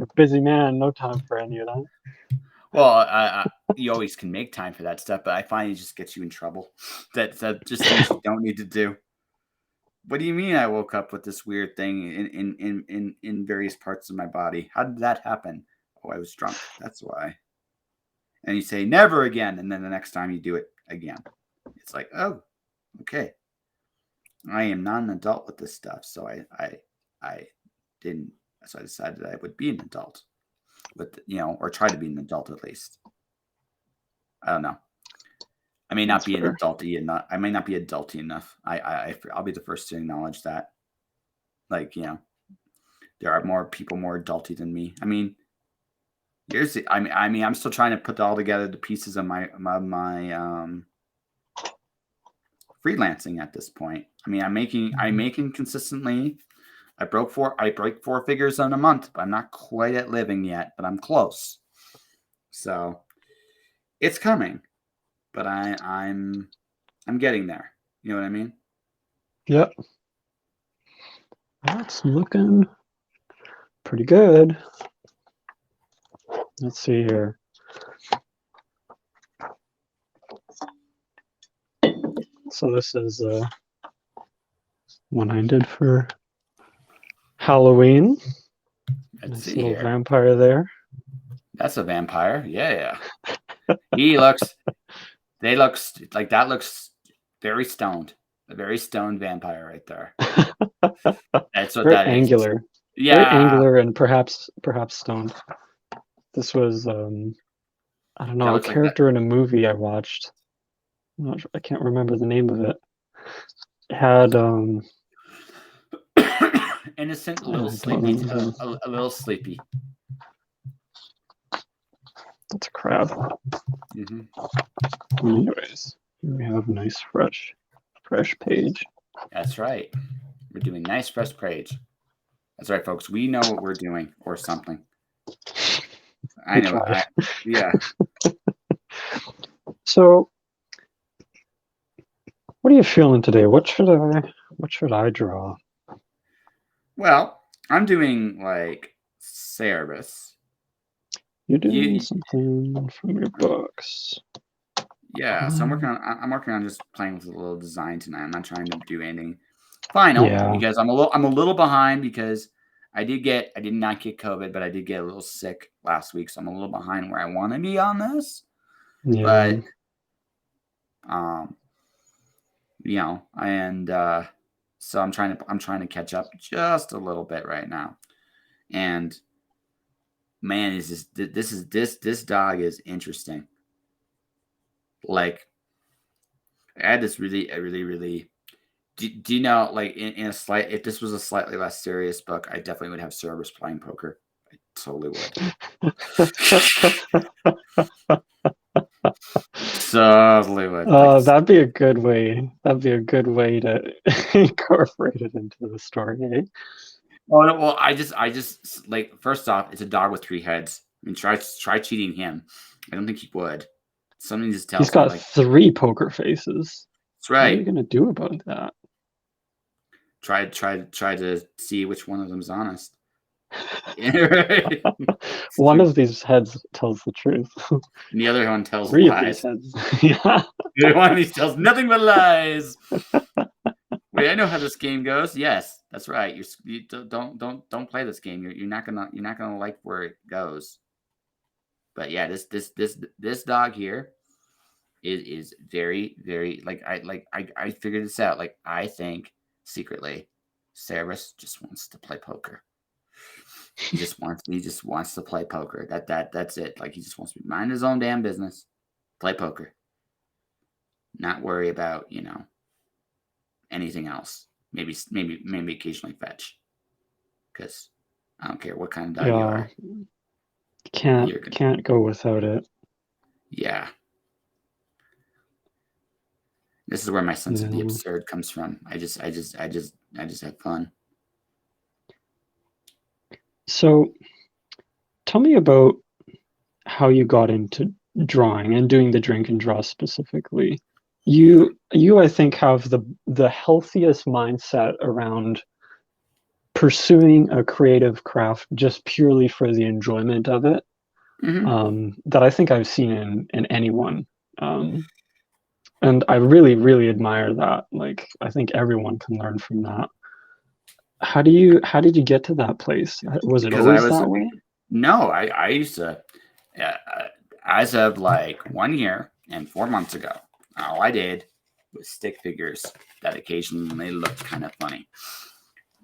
a busy man. No time for any of that.
Well, you always can make time for that stuff, but I find it just gets you in trouble. That just things you don't need to do. What do you mean? I woke up with this weird thing in various parts of my body? How did that happen? Oh, I was drunk. That's why. And you say never again, and then the next time you do it again, it's like, oh, okay. I am not an adult with this stuff, so I didn't. So I decided I would be an adult, but or try to be an adult at least. I don't know. I may not be an adulty enough. I may not be adulty enough. I'll be the first to acknowledge that. Like, there are more people more adulty than me. I mean, I'm still trying to put all together the pieces of my freelancing at this point. I mean, I'm making consistently. I break 4 figures in a month, but I'm not quite at living yet, but I'm close. So it's coming, but I'm getting there. You know what I mean?
Yep. That's looking pretty good. Let's see here. So this is one I did for Halloween.
Nice
little here. Vampire there.
That's a vampire. Yeah. They looks like that looks very stoned. A very stoned vampire right there. That's what
very
that
angular.
is. Yeah.
Very angular and perhaps stoned. This was I don't know, a character in a movie I watched. I can't remember the name of it. It had
innocent, a little sleepy, a little sleepy.
That's a crab. Anyways, here we have a nice fresh page.
That's right. We're doing nice fresh page. That's right, folks. We know what we're doing, or something. I know. Yeah.
So, what are you feeling today? What should I draw?
Well, I'm doing like Cerebus.
You're doing something from your books.
Yeah, so I'm working on just playing with a little design tonight. I'm not trying to do anything final because I'm a little behind because I did not get COVID, but I did get a little sick last week, so I'm a little behind where I want to be on this.
Yeah.
And so I'm trying to catch up just a little bit right now. And man, this dog is interesting. Like, I had this really. Do you know, like, in a slight, if this was a slightly less serious book, I definitely would have Cerberus playing poker. I totally would. Totally would.
That'd be a good way. That'd be a good way to incorporate it into the story. Eh?
Well, I just like, first off, it's a dog with 3 heads. I mean, try cheating him. I don't think he would. Something just tells
He's got
me, like,
3 poker faces.
that's right.
What are you gonna do about that?
Try to see which one of them is honest.
One of these heads tells the truth.
And the other one tells
3
lies.
of these heads. Yeah.
One of these tells nothing but lies. Wait, I know how this game goes. Yes, that's right. You don't play this game. You're not gonna like where it goes. But yeah, this dog here is very, very, like, I figured this out. Like, I think secretly, Cerberus just wants to play poker. He just wants to play poker. That's it. Like, he just wants to mind his own damn business, play poker, not worry about anything else. Maybe occasionally fetch, because I don't care what kind of dog you are.
Can't go without it.
Yeah. This is where my sense of the absurd comes from. I just have fun.
So, tell me about how you got into drawing and doing the drink and draw specifically. You I think have the healthiest mindset around pursuing a creative craft just purely for the enjoyment of it. That I think I've seen in anyone. And I really, really admire that. Like, I think everyone can learn from that. How did you get to that place? Was it always that way?
No, I used to, as of like 1 year and 4 months ago, all I did was stick figures that occasionally looked kind of funny.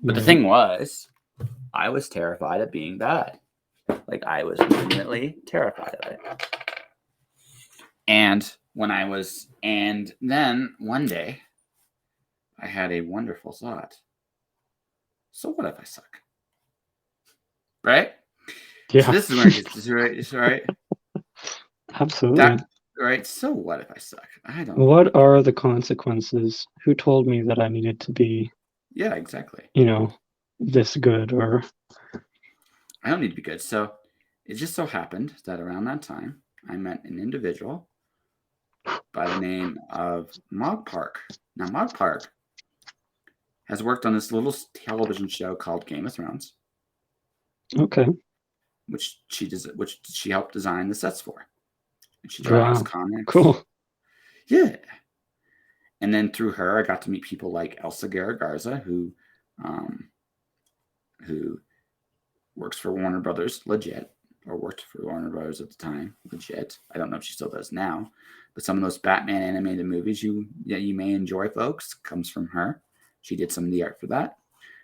But the thing was, I was terrified of being bad. Like, I was legitimately terrified of it. And then one day, I had a wonderful thought. So what if I suck? Right?
Yeah.
So this is where it gets right.
Absolutely.
Right. So what if I suck? I don't.
What are the consequences? Who told me that I needed to be?
Yeah, exactly.
This good, or
I don't need to be good. So it just so happened that around that time, I met an individual by the name of Mog Park. Now, Mog Park has worked on this little television show called Game of Thrones.
Okay.
Which she helped design the sets for. And she draws comics.
Cool.
Yeah. And then through her, I got to meet people like Elsa Garza, who works for Warner Brothers legit, or worked for Warner Brothers at the time legit. I don't know if she still does now, but some of those Batman animated movies you may enjoy, folks, comes from her. She did some of the art for that.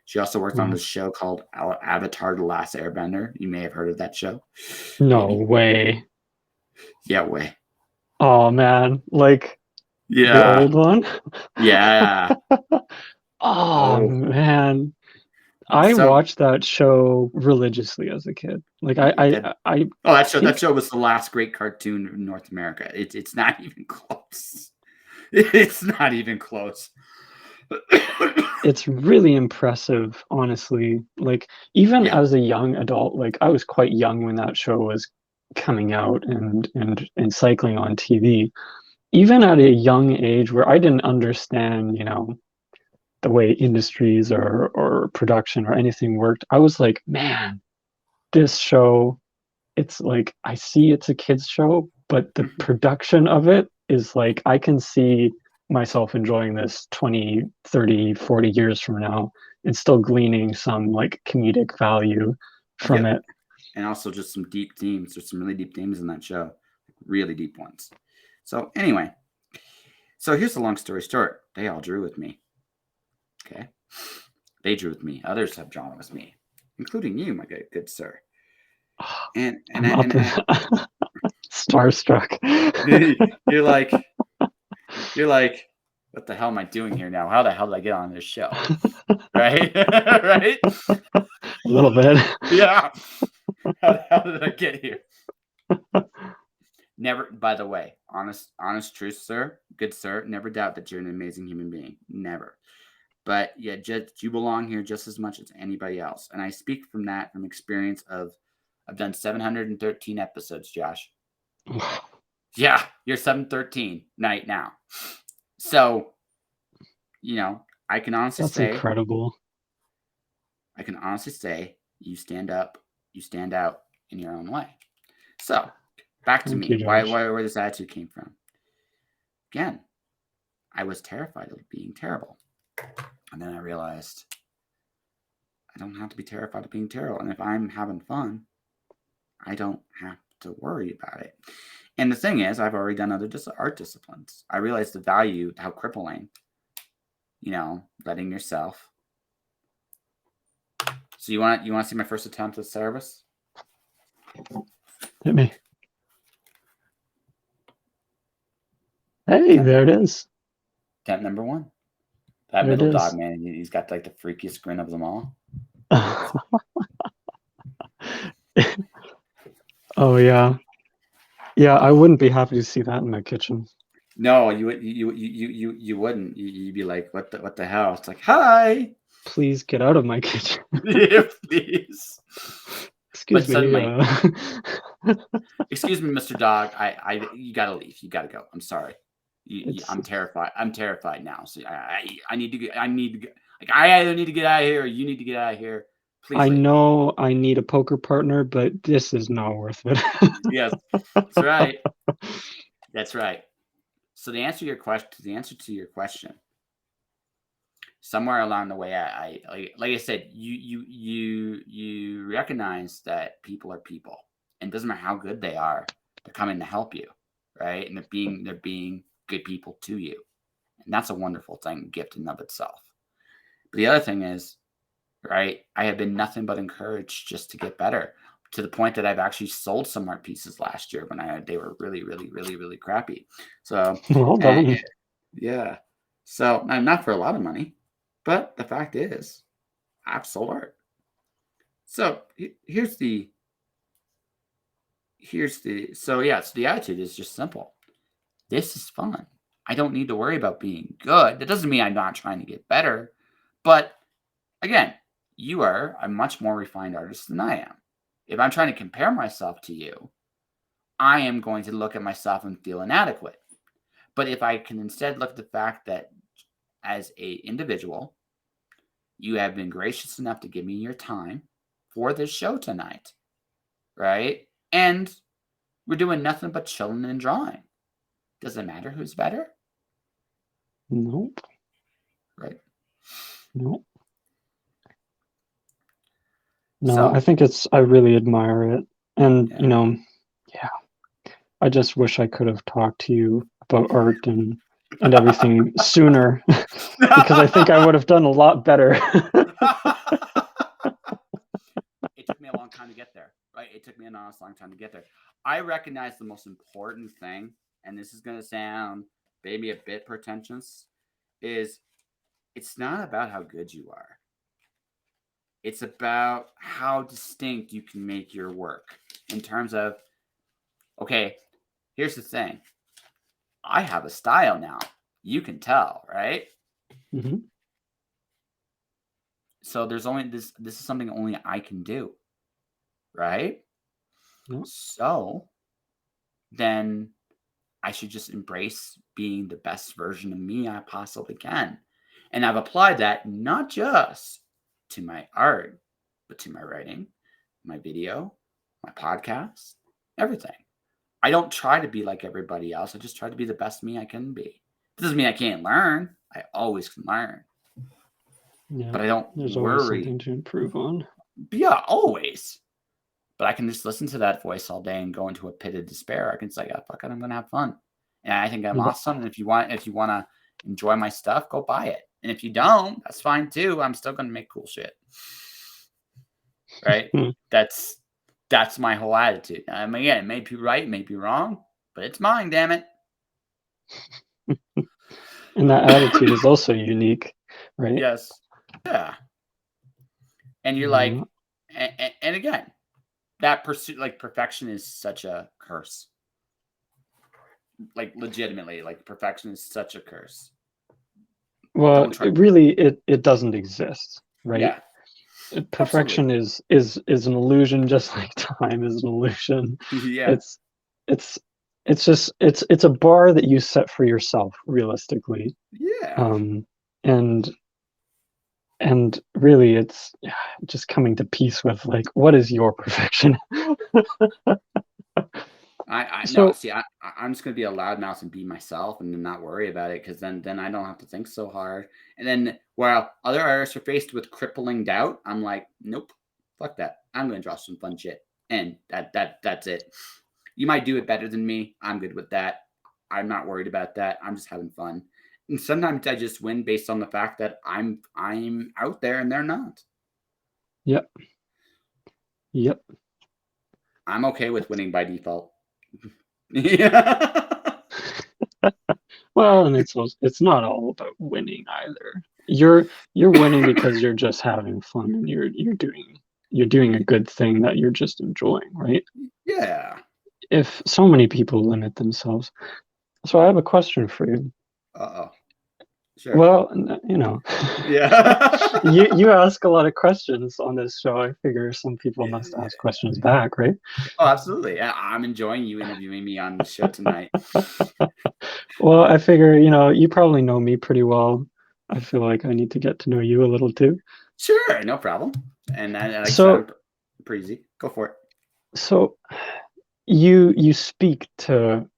She also worked on this show called Avatar: The Last Airbender. You may have heard of that show.
No way.
Yeah, way.
Oh man, like the old one?
Yeah.
Oh man. I watched that show religiously as a kid. Like
that show was the last great cartoon in North America. It's not even close. It's not even close.
It's really impressive, honestly. Like, even as a young adult, like, I was quite young when that show was coming out and cycling on TV. Even at a young age where I didn't understand, the way industries or production or anything worked, I was like, man, this show, it's like, I see it's a kid's show, but the production of it is like, I can see myself enjoying this 20, 30, 40 years from now and still gleaning some like comedic value from it.
And also just some deep themes. There's some really deep themes in that show, really deep ones. So anyway, So here's the long story short. They all drew with me. Okay. They drew with me. Others have drawn with me, including you, my good sir. And
I'm up starstruck.
you're like, what the hell am I doing here now? How the hell did I get on this show? Right? Right?
A little bit.
Yeah. How did I get here? Never, by the way, honest truth, sir, good sir, never doubt that you're an amazing human being. Never. But yeah, you belong here just as much as anybody else. And I speak from experience of I've done 713 episodes, Josh. Yeah, you're 713 right now. So, I can honestly say
that's incredible.
I can honestly say you stand up, you stand out in your own way. So, back to me. Where this attitude came from. Again, I was terrified of being terrible. And then I realized I don't have to be terrified of being terrible. And if I'm having fun, I don't have to worry about it. And the thing is, I've already done other art disciplines. I realized the value, how crippling, letting yourself. So you want to see my first attempt at service?
Hit me. Hey, there it is.
Attempt number 1. That middle dog, man, he's got like the freakiest grin of them all.
Oh yeah, I wouldn't be happy to see that in my kitchen.
No, you wouldn't. You'd be like, what the hell? It's like, hi.
Please get out of my kitchen.
Yeah, please.
Excuse me.
Suddenly, excuse me, Mr. Dog. You gotta leave. You gotta go. I'm sorry. I'm terrified. I'm terrified now. So I need to get. I either need to get out of here or you need to get out of here. Please.
I know I need a poker partner, but this is not worth it.
Yes, that's right. That's right. So the answer to your question, somewhere along the way, I like I said, you recognize that people are people, and it doesn't matter how good they are, they're coming to help you, right? And they're being good people to you, and that's a wonderful thing, gift in and of itself. But the other thing is, right? I have been nothing but encouraged just to get better, to the point that I've actually sold some art pieces last year when they were really, really, really, really crappy. So,
well done.
Yeah. So, not for a lot of money, but the fact is, I've sold art. So here's the attitude is just simple. This is fun. I don't need to worry about being good. That doesn't mean I'm not trying to get better, but again, you are a much more refined artist than I am. If I'm trying to compare myself to you, I am going to look at myself and feel inadequate. But if I can instead look at the fact that as an individual, you have been gracious enough to give me your time for this show tonight, right? And we're doing nothing but chilling and drawing. Does it matter who's better?
Nope.
Right?
Nope. No, I think I really admire it. And, I just wish I could have talked to you about art and everything sooner, because I think I would have done a lot better.
It took me a long time to get there, right? It took me an honest long time to get there. I recognize the most important thing, and this is going to sound maybe a bit pretentious, is it's not about how good you are. It's about how distinct you can make your work in terms of, okay, here's the thing. I have a style now. You can tell, right?
Mm-hmm.
So there's only this is something only I can do, right?
Yep.
So then I should just embrace being the best version of me I possibly can. And I've applied that not just to my art, but to my writing, my video, my podcast, everything. I don't try to be like everybody else. I just try to be the best me I can be. It doesn't mean I can't learn. I always can learn.
Yeah,
but I don't
there's
worry.
Always something to improve on.
Yeah, always. But I can just listen to that voice all day and go into a pit of despair. I can say, fuck it, I'm going to have fun. And I think I'm awesome. And if you want to enjoy my stuff, go buy it. And if you don't, that's fine too. I'm still going to make cool shit. Right? That's my whole attitude. Again, it may be right, it may be wrong, but it's mine, damn it.
And that attitude is also unique, right?
Yes. Yeah. And you're like, and again, that pursuit, like perfection is such a curse. Like legitimately, like perfection is such a curse.
Well, it doesn't exist, right?
Yeah.
Perfection is an illusion, just like time is an illusion.
Yeah.
It's a bar that you set for yourself, realistically.
Yeah.
And really, it's just coming to peace with, like, what is your perfection?
I'm just gonna be a loudmouth and be myself and not worry about it, because then I don't have to think so hard. And then while other artists are faced with crippling doubt, I'm like, nope, fuck that. I'm gonna draw some fun shit, and that's it. You might do it better than me. I'm good with that. I'm not worried about that. I'm just having fun. And sometimes I just win based on the fact that I'm out there and they're not.
Yep.
I'm okay with winning by default. Yeah.
Well, and it's not all about winning either. You're winning because you're just having fun, and you're doing a good thing that you're just enjoying, right?
Yeah.
If so many people limit themselves. So I have a question for you.
Uh-oh. Sure.
Well,
Yeah.
you ask a lot of questions on this show. I figure some people must ask questions back, right?
Oh, absolutely. I'm enjoying you interviewing me on the show tonight.
Well, I figure, you probably know me pretty well. I feel like I need to get to know you a little too.
Sure, no problem. And I
So,
pretty easy. Go for it.
So you speak to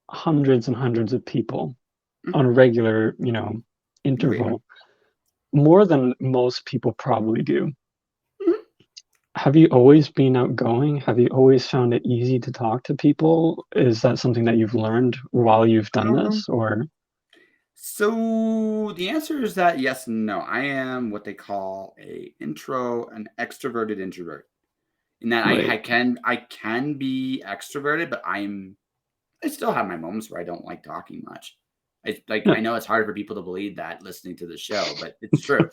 hundreds and hundreds of people on a regular, interval, more than most people probably do. Have you always been outgoing? Have you always found it easy to talk to people? Is that something that you've learned while you've done this, or?
So the answer is that yes and no. I am what they call an extroverted introvert. In that
Right.
I can be extroverted, but I still have my moments where I don't like talking much. I know it's hard for people to believe that listening to the show, but it's true.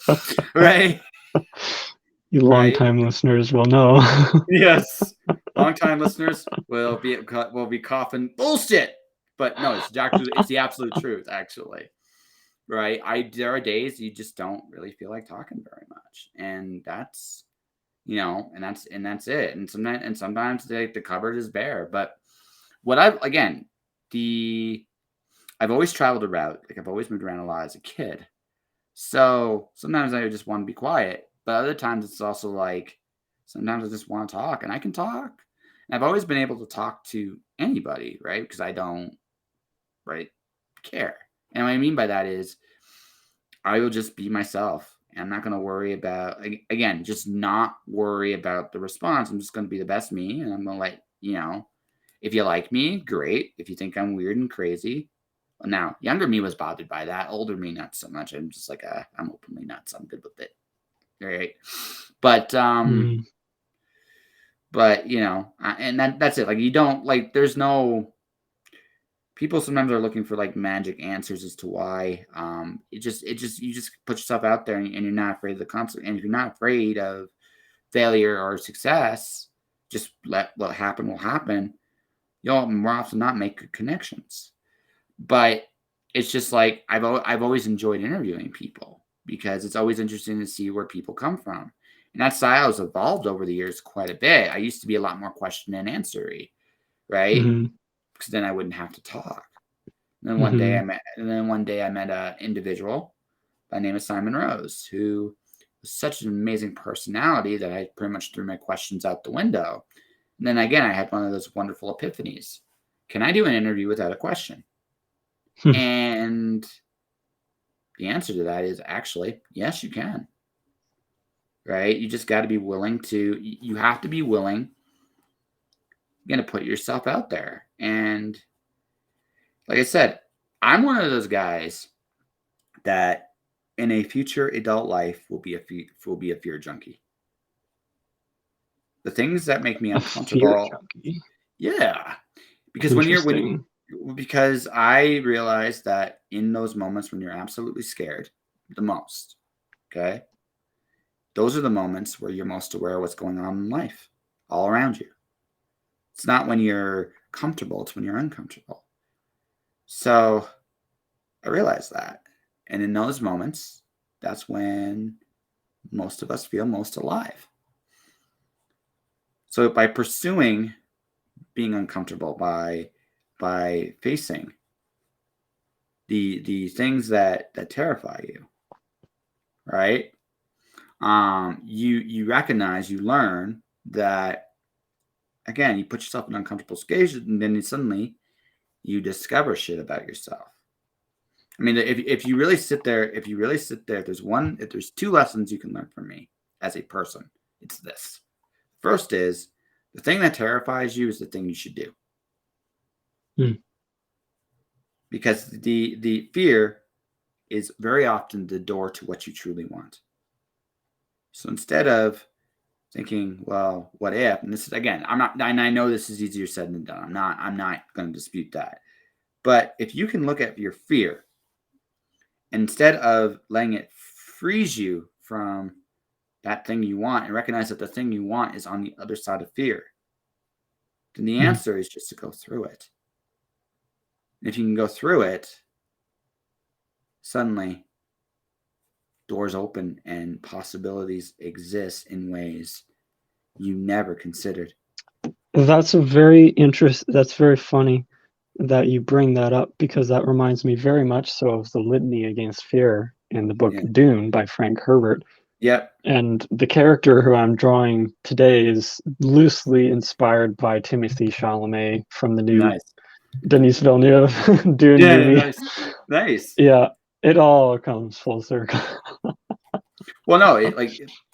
Right?
You long-time listeners will know.
Yes. Long-time listeners will be coughing bullshit. But no, it's the absolute truth, actually. Right? There are days you just don't really feel like talking very much. And that's that's it. And sometimes the cupboard is bare. But I've always traveled around. Like, I've always moved around a lot as a kid. So sometimes I just want to be quiet, but other times it's also like sometimes I just want to talk, and I can talk. And I've always been able to talk to anybody, right? Because I don't, right, care. And what I mean by that is I will just be myself. And I'm not going to worry about, again, just not worry about the response. I'm just going to be the best me, and I'm going to if you like me, great. If you think I'm weird and crazy, now, younger me was bothered by that. Older me, not so much. I'm just like, I'm openly nuts. I'm good with it. Right. But, and that's it. Like, you don't, like, there's no, people sometimes are looking for like magic answers as to why. You just put yourself out there, and you're not afraid of the consequence. And if you're not afraid of failure or success, just let what happen will happen. You'll more often not make good connections. But it's just like I've always enjoyed interviewing people, because it's always interesting to see where people come from. And that style has evolved over the years quite a bit. I used to be a lot more question and answery, right? Because then I wouldn't have to talk. And then one day I met an individual by the name of Simon Rose, who was such an amazing personality that I pretty much threw my questions out the window. And then again, I had one of those wonderful epiphanies. Can I do an interview without a question? And the answer to that is actually, yes, you can. Right? You just got to be willing to, you have to be willing, you're going to put yourself out there. And like I said, I'm one of those guys that in a future adult life will be a fear junkie. The things that make me uncomfortable. Yeah. Because because I realize that in those moments when you're absolutely scared the most, okay, those are the moments where you're most aware of what's going on in life all around you. It's not when you're comfortable, it's when you're uncomfortable. So I realize that. And in those moments, that's when most of us feel most alive. So by pursuing being uncomfortable, by facing the things that terrify you, right? You recognize, you learn that, again, you put yourself in uncomfortable spaces, and then suddenly you discover shit about yourself. I mean, if you really sit there, if there's two lessons you can learn from me as a person, it's this. First is, the thing that terrifies you is the thing you should do. Because the fear is very often the door to what you truly want. So instead of thinking, well, what if? And this is, again, and I know this is easier said than done. I'm not going to dispute that. But if you can look at your fear, instead of letting it freeze you from that thing you want, and recognize that the thing you want is on the other side of fear, then the answer is just to go through it. And if you can go through it, suddenly doors open and possibilities exist in ways you never considered.
That's very funny that you bring that up, because that reminds me very much so of the litany against fear in the book Dune by Frank Herbert.
Yep.
And the character who I'm drawing today is loosely inspired by Timothée Chalamet from the new Denis Villeneuve Dune movie.
Nice.
Yeah, it all comes full circle.
Well, no,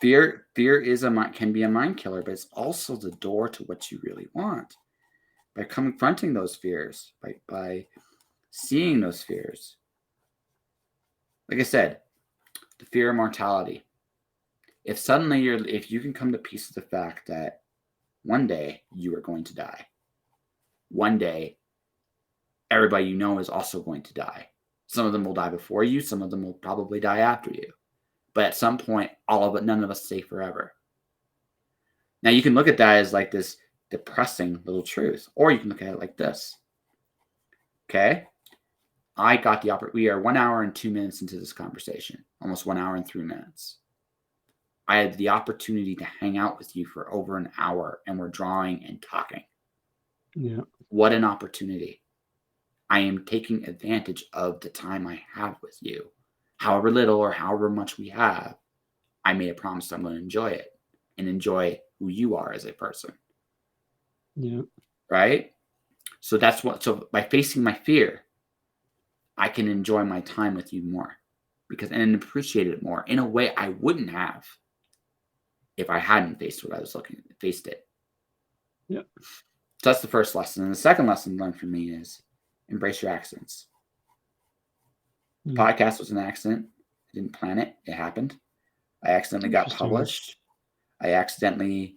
fear can be a mind killer, but it's also the door to what you really want. By confronting those fears, by seeing those fears. Like I said, the fear of mortality. If you can come to peace with the fact that one day you are going to die, one day everybody you know is also going to die. Some of them will die before you, some of them will probably die after you. But at some point, none of us stay forever. Now you can look at that as like this depressing little truth, or you can look at it like this. Okay? I got the opportunity. We are 1 hour and 2 minutes into this conversation, almost 1 hour and 3 minutes. I had the opportunity to hang out with you for over an hour, and we're drawing and talking.
Yeah.
What an opportunity. I am taking advantage of the time I have with you. However little or however much we have, I made a promise that I'm going to enjoy it and enjoy who you are as a person.
Yeah.
Right? So by facing my fear, I can enjoy my time with you more and appreciate it more in a way I wouldn't have if I hadn't faced it.
Yeah.
So that's the first lesson. And the second lesson learned from me is embrace your accidents. The podcast was an accident. I didn't plan it. It happened. I accidentally got published. I accidentally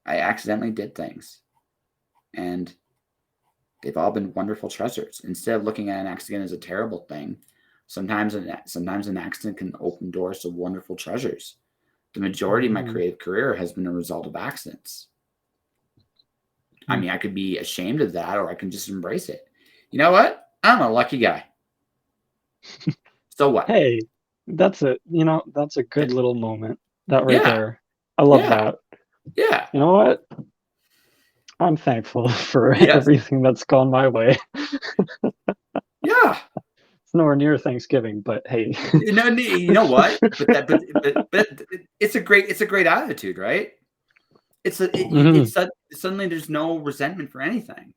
did things. And they've all been wonderful treasures. Instead of looking at an accident as a terrible thing, sometimes an accident can open doors to wonderful treasures. The majority of my creative career has been a result of accidents. I mean, I could be ashamed of that, or I can just embrace it. You know what? I'm a lucky guy. So what?
Hey, that's a good little moment. That right there. I love that.
Yeah.
You know what? I'm thankful for everything that's gone my way.
Yeah.
It's nowhere near Thanksgiving, but hey.
You know what? But it's a great attitude, right? Suddenly there's no resentment for anything,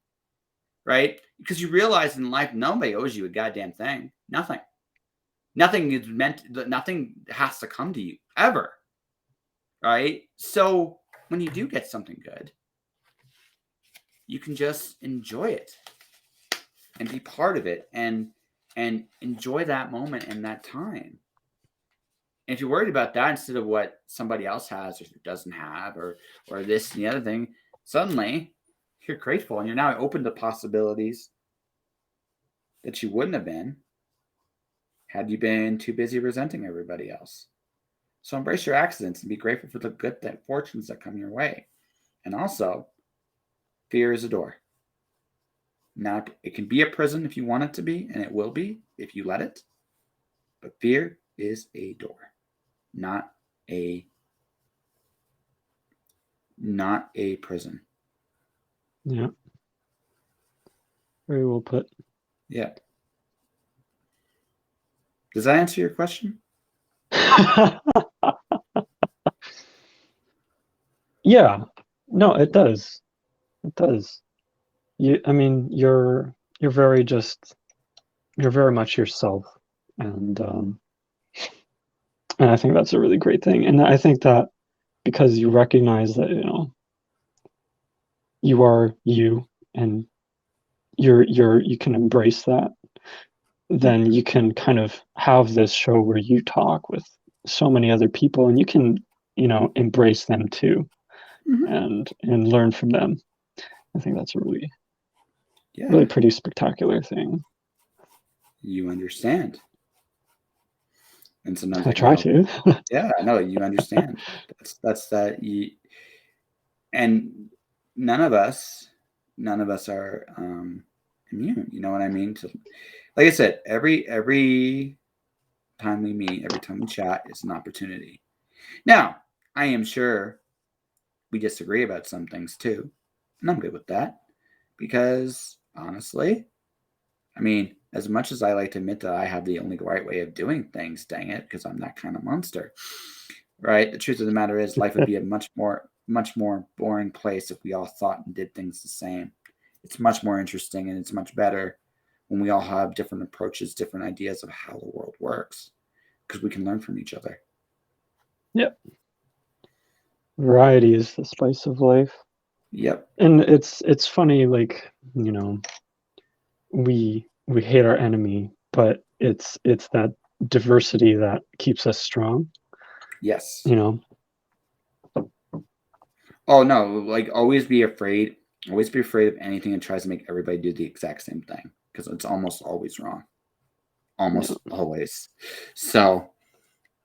right? Because you realize in life nobody owes you a goddamn thing. Nothing has to come to you ever, right? So when you do get something good, you can just enjoy it. and be part of it and enjoy that moment and that time. And if you're worried about that instead of what somebody else has or doesn't have, or this and the other thing, suddenly you're grateful and you're now open to possibilities that you wouldn't have been had you been too busy resenting everybody else. So embrace your accidents and be grateful for the good fortunes that come your way. And also, fear is a door. Now, it can be a prison if you want it to be, and it will be if you let it. But fear is a door, not a prison.
Yeah. Very well put.
Yeah. Does that answer your question?
Yeah. No, it does. It does. I mean, you're very much yourself, and I think that's a really great thing. And I think that because you recognize that, you are you, and you can embrace that, then you can kind of have this show where you talk with so many other people, and you can, embrace them too, and learn from them. I think that's a really pretty spectacular thing.
You understand. And sometimes
I try to.
Yeah, no, you understand. That's that. And none of us are immune. You know what I mean? To, like I said, every time we meet, every time we chat, is an opportunity. Now, I am sure we disagree about some things too, and I'm good with that, because honestly, I mean, as much as I like to admit that I have the only right way of doing things, dang it, because I'm that kind of monster, right? The truth of the matter is, life would be a much more boring place if we all thought and did things the same. It's much more interesting, and it's much better when we all have different approaches, different ideas of how the world works, because we can learn from each other.
Yep. Variety is the spice of life.
Yep.
And it's funny, like, we hate our enemy, but it's that diversity that keeps us strong.
Yes. Oh no, like always be afraid of anything that tries to make everybody do the exact same thing, because it's almost always wrong. Almost always. So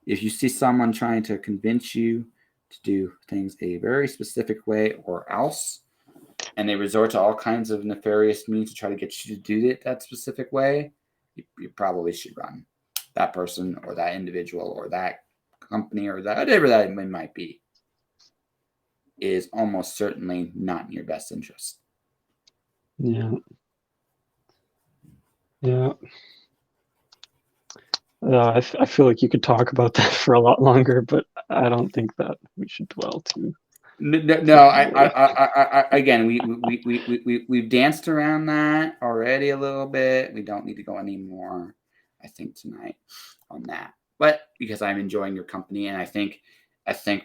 if you see someone trying to convince you to do things a very specific way or else, and they resort to all kinds of nefarious means to try to get you to do it that specific way, you probably should run. That person or that individual or that company or that whatever that might be is almost certainly not in your best interest.
Yeah. Yeah. I feel like you could talk about that for a lot longer, but I don't think that we should dwell too.
No, again, we've danced around that already a little bit. We don't need to go any more, I think, tonight on that. But because I'm enjoying your company, and I think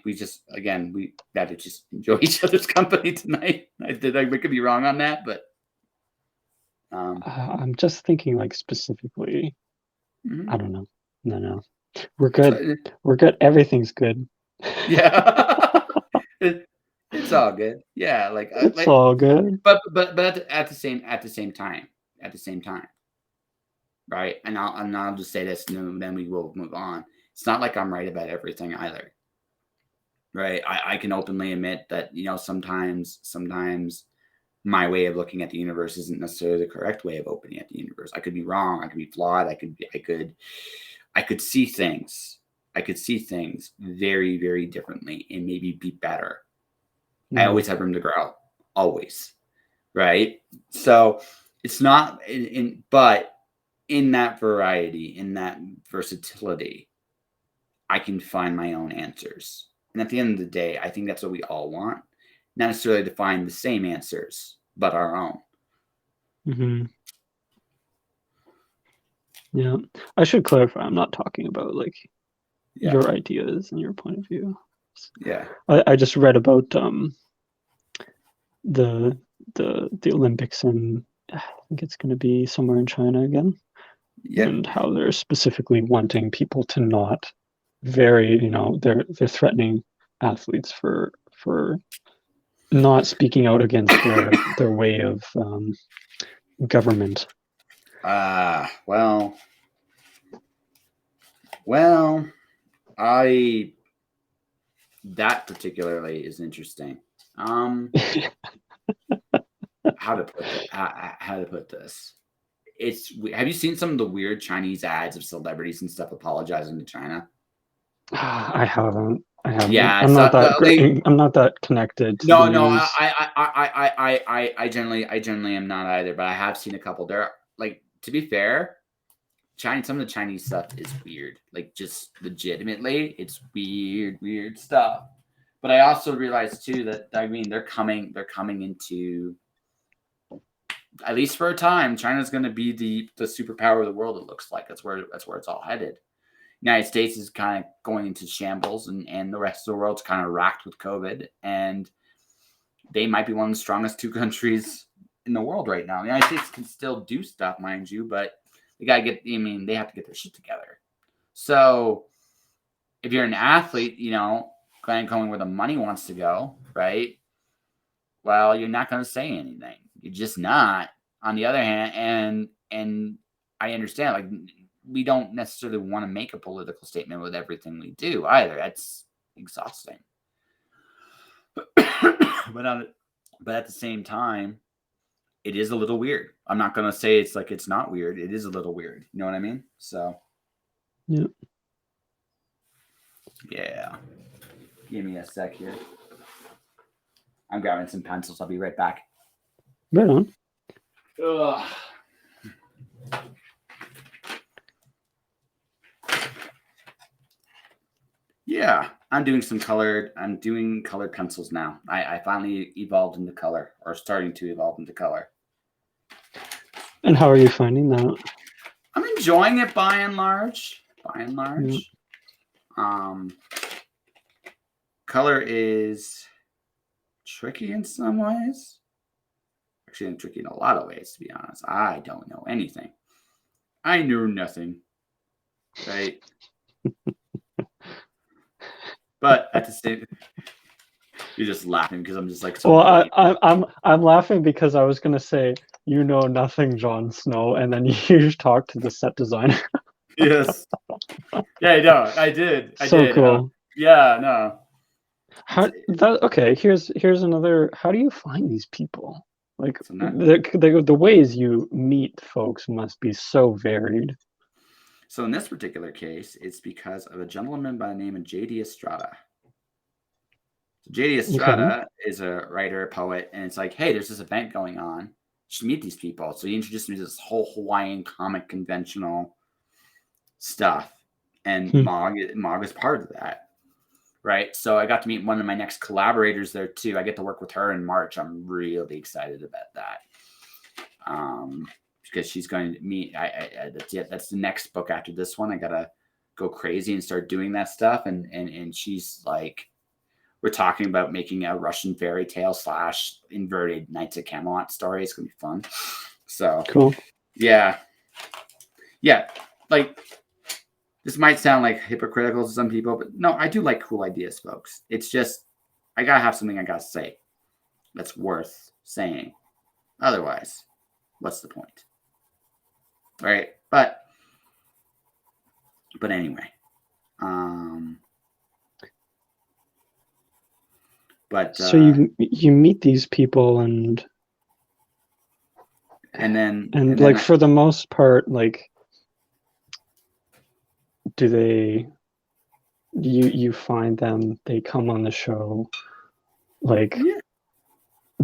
we just, again, we got to just enjoy each other's company tonight. We could be wrong on that, but
I'm just thinking, like, specifically. I don't know. No, we're good. We're good. Everything's good.
Yeah. It's all good. Yeah,
it's all good.
But at the same time, right? And I'll just say this, and then we will move on. It's not like I'm right about everything either, right? I can openly admit that sometimes my way of looking at the universe isn't necessarily the correct way of opening at the universe. I could be wrong. I could be flawed. I could see things. I could see things very, very differently and maybe be better. I always have room to grow, always, right? So it's not but in that variety, in that versatility, I can find my own answers. And at the end of the day, I think that's what we all want. Not necessarily to find the same answers, but our own.
Mm-hmm. Yeah. I should clarify, I'm not talking about, like, your ideas and your point of view.
Yeah.
I just read about the Olympics in think it's going to be somewhere in China again.
Yep.
And how they're specifically wanting people to not vary, they're threatening athletes for not speaking out against their way of government.
Well, that particularly is interesting. How to put this? Have you seen some of the weird Chinese ads of celebrities and stuff apologizing to China?
I haven't.
Yeah,
I'm not that connected to the news.
I generally am not either, but I have seen a couple. There, like, to be fair, some of the Chinese stuff is weird. Like, just legitimately, it's weird stuff. But I also realize too that they're coming into, at least for a time, China's going to be the superpower of the world. It looks like that's where it's all headed. United States is kind of going into shambles, and the rest of the world's kind of racked with COVID, and they might be one of the strongest two countries in the world right now. The United States can still do stuff, mind you, but they have to get their shit together. So if you're an athlete, going where the money wants to go, right? Well, you're not going to say anything. You're just not. On the other hand, and I understand, like, we don't necessarily want to make a political statement with everything we do either. That's exhausting. But at the same time, it is a little weird. I'm not going to say it's not weird. It is a little weird. You know what I mean? So,
yeah.
Yeah. Give me a sec here. I'm grabbing some pencils. I'll be right back.
Right on.
Ugh. Yeah, I'm doing colored pencils now. I finally evolved into color, or starting to evolve into color.
And how are you finding that?
I'm enjoying it by and large. Yeah. Color is tricky in some ways. Actually, tricky in a lot of ways, to be honest. I don't know anything. I knew nothing. Right? But at the same, you're just laughing because I'm just like.
So well, I'm laughing because I was gonna say you know nothing, Jon Snow, and then you talk to the set designer.
Yes. Yeah, I know. I did.
So cool.
Yeah, no.
Okay, here's another. How do you find these people? Like the ways you meet folks must be so varied.
So in this particular case, it's because of a gentleman by the name of J.D. Estrada. So J.D. Estrada is a writer, poet, and it's like, hey, there's this event going on. You should meet these people. So he introduced me to this whole Hawaiian comic conventional stuff, and Mog is part of that. Right. So I got to meet one of my next collaborators there too. I get to work with her in March. I'm really excited about that. Because she's going to meet, that's the next book after this one. I got to go crazy and start doing that stuff. And she's like, we're talking about making a Russian fairy tale / inverted Knights of Camelot story. It's going to be fun. So
cool.
Yeah. Like, this might sound like hypocritical to some people, but no, I do like cool ideas, folks. It's just, I got to have something I got to say that's worth saying. Otherwise, what's the point? Right? But anyway.
So you meet these people and then for the most part, like, do they, you find them, they come on the show, like, yeah.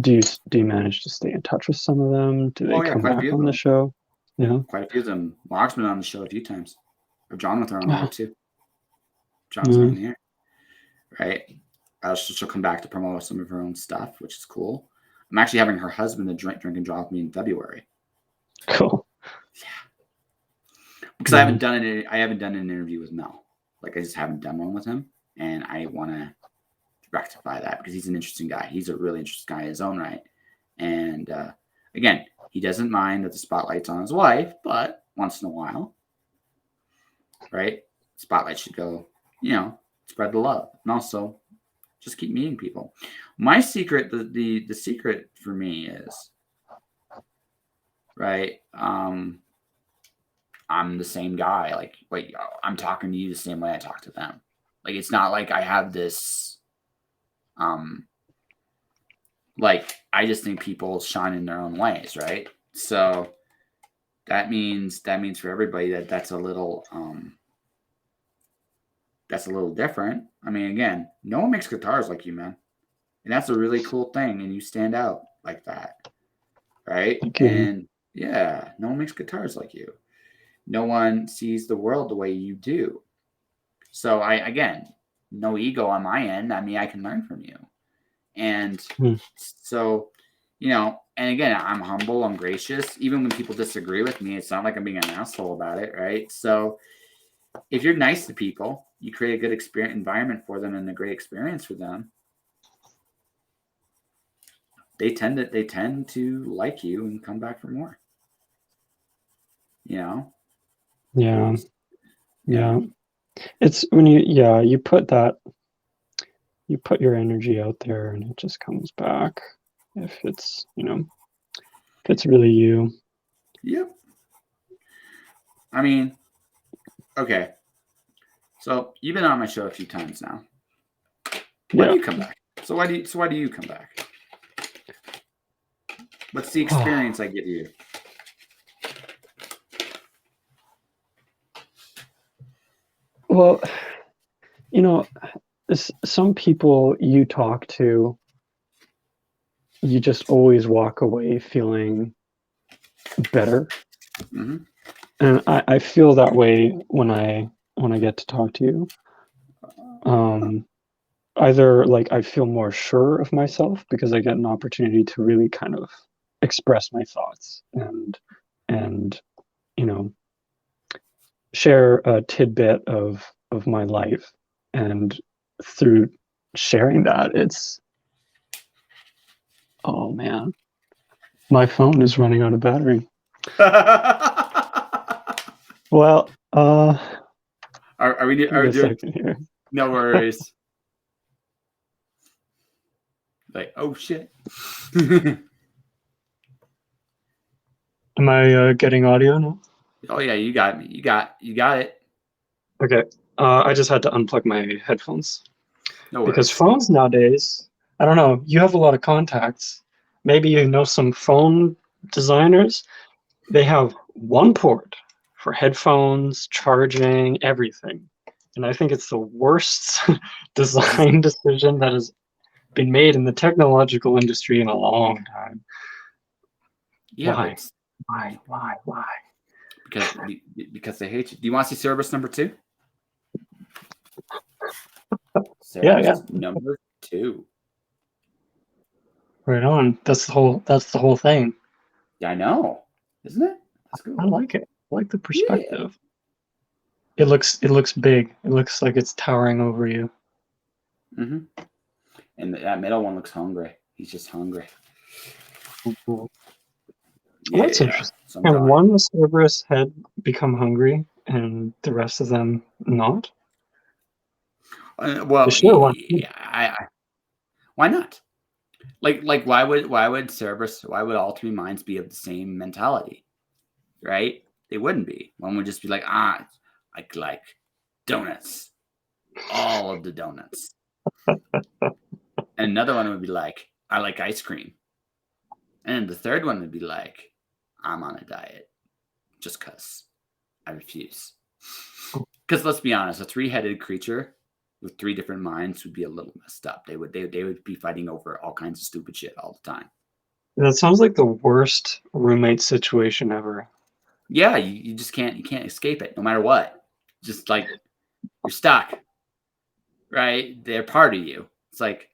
Do you manage to stay in touch with some of them? Do they come back on the show? Yeah,
quite a few of them. Mark's been on the show a few times. Or John with her on there too. John's on here, right? She'll come back to promote some of her own stuff, which is cool. I'm actually having her husband to drink and drive with me in February.
Cool.
Yeah. Because I haven't done an interview with Mel. Like, I just haven't done one with him, and I want to rectify that because he's an interesting guy. He's a really interesting guy in his own right. And again, He doesn't mind that the spotlight's on his wife, but once in a while, right? Spotlight should go, spread the love. And also just keep meeting people. My secret, the secret for me is, right? I'm the same guy. Like I'm talking to you the same way I talk to them. Like, it's not like I have this, like, I just think people shine in their own ways, right? So that means for everybody that's a little different. I mean, again, no one makes guitars like you, man. And that's a really cool thing, and you stand out like that, right? And yeah, no one makes guitars like you. No one sees the world the way you do. So again, no ego on my end. I mean, I can learn from you. And so, and again, I'm humble, I'm gracious. Even when people disagree with me, it's not like I'm being an asshole about it, right? So if you're nice to people, you create a good environment for them and a great experience for them, they tend to like you and come back for more.
Yeah. It's when you put your energy out there and it just comes back if it's, if it's really you.
Yep. I mean, okay. So you've been on my show a few times now. Why do you come back? So why do you come back? What's the experience I give you?
Well, some people you talk to, you just always walk away feeling better.
Mm-hmm.
And I feel that way when I get to talk to you. Either like I feel more sure of myself because I get an opportunity to really kind of express my thoughts and share a tidbit of my life, and through sharing that, oh man, my phone is running out of battery. Well,
are we a second
here?
No worries. Like, oh shit.
Am I getting audio now?
Oh yeah, you got me. You got it.
Okay. I just had to unplug my headphones.
No worries.
Because phones nowadays, I don't know, you have a lot of contacts. Maybe you know some phone designers. They have one port for headphones, charging, everything. And I think it's the worst design decision that has been made in the technological industry in a long time.
Yeah.
Why?
Because they hate you. Do you want to see Cerberus number 2?
Cerberus
number 2.
Right on. That's the whole thing.
Yeah, I know. Isn't it? That's cool.
I like it. I like the perspective. Yeah. It looks big. It looks like it's towering over you.
Mm-hmm. And that middle one looks hungry. He's just hungry.
Well, that's interesting. Can one Cerberus head become hungry and the rest of them not?
Well, why not? Like why would Cerberus? Why would all 3 minds be of the same mentality? Right? They wouldn't be. One would just be like, I like donuts, all of the donuts. And another one would be like, I like ice cream. And the third one would be like, I'm on a diet just because I refuse. Because let's be honest, a 3-headed creature with 3 different minds would be a little messed up. They would be fighting over all kinds of stupid shit all the time.
That sounds like the worst roommate situation ever.
Yeah, you just can't escape it no matter what. Just like you're stuck. Right? They're part of you. It's like,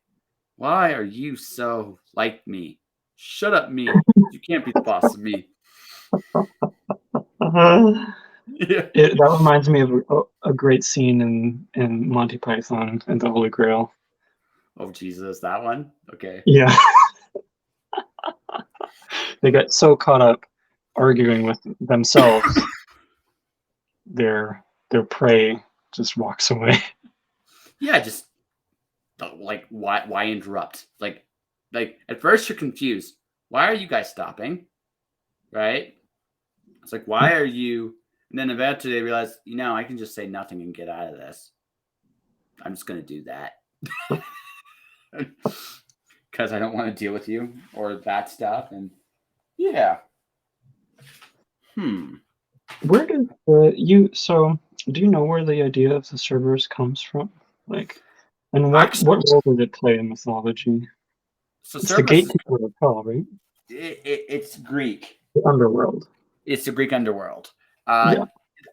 why are you so like me? Shut up, me. You can't be the boss of me.
That reminds me of a great scene in Monty Python and the Holy Grail.
Oh Jesus, that one? Okay.
Yeah. They get so caught up arguing with themselves, their prey just walks away.
Yeah, just like why interrupt? Like at first you're confused. Why are you guys stopping? Right? It's like why are you? And then eventually they realize, I can just say nothing and get out of this. I'm just gonna do that. Because I don't want to deal with you or that stuff. And yeah.
Where did so do you know where the idea of the Cerberus comes from? Like, and what
Actually,
role does it play in mythology?
so
It's the
Cerberus is
gatekeeper of hell, right?
it's Greek.
The underworld.
It's the Greek underworld. Uh,
Yeah.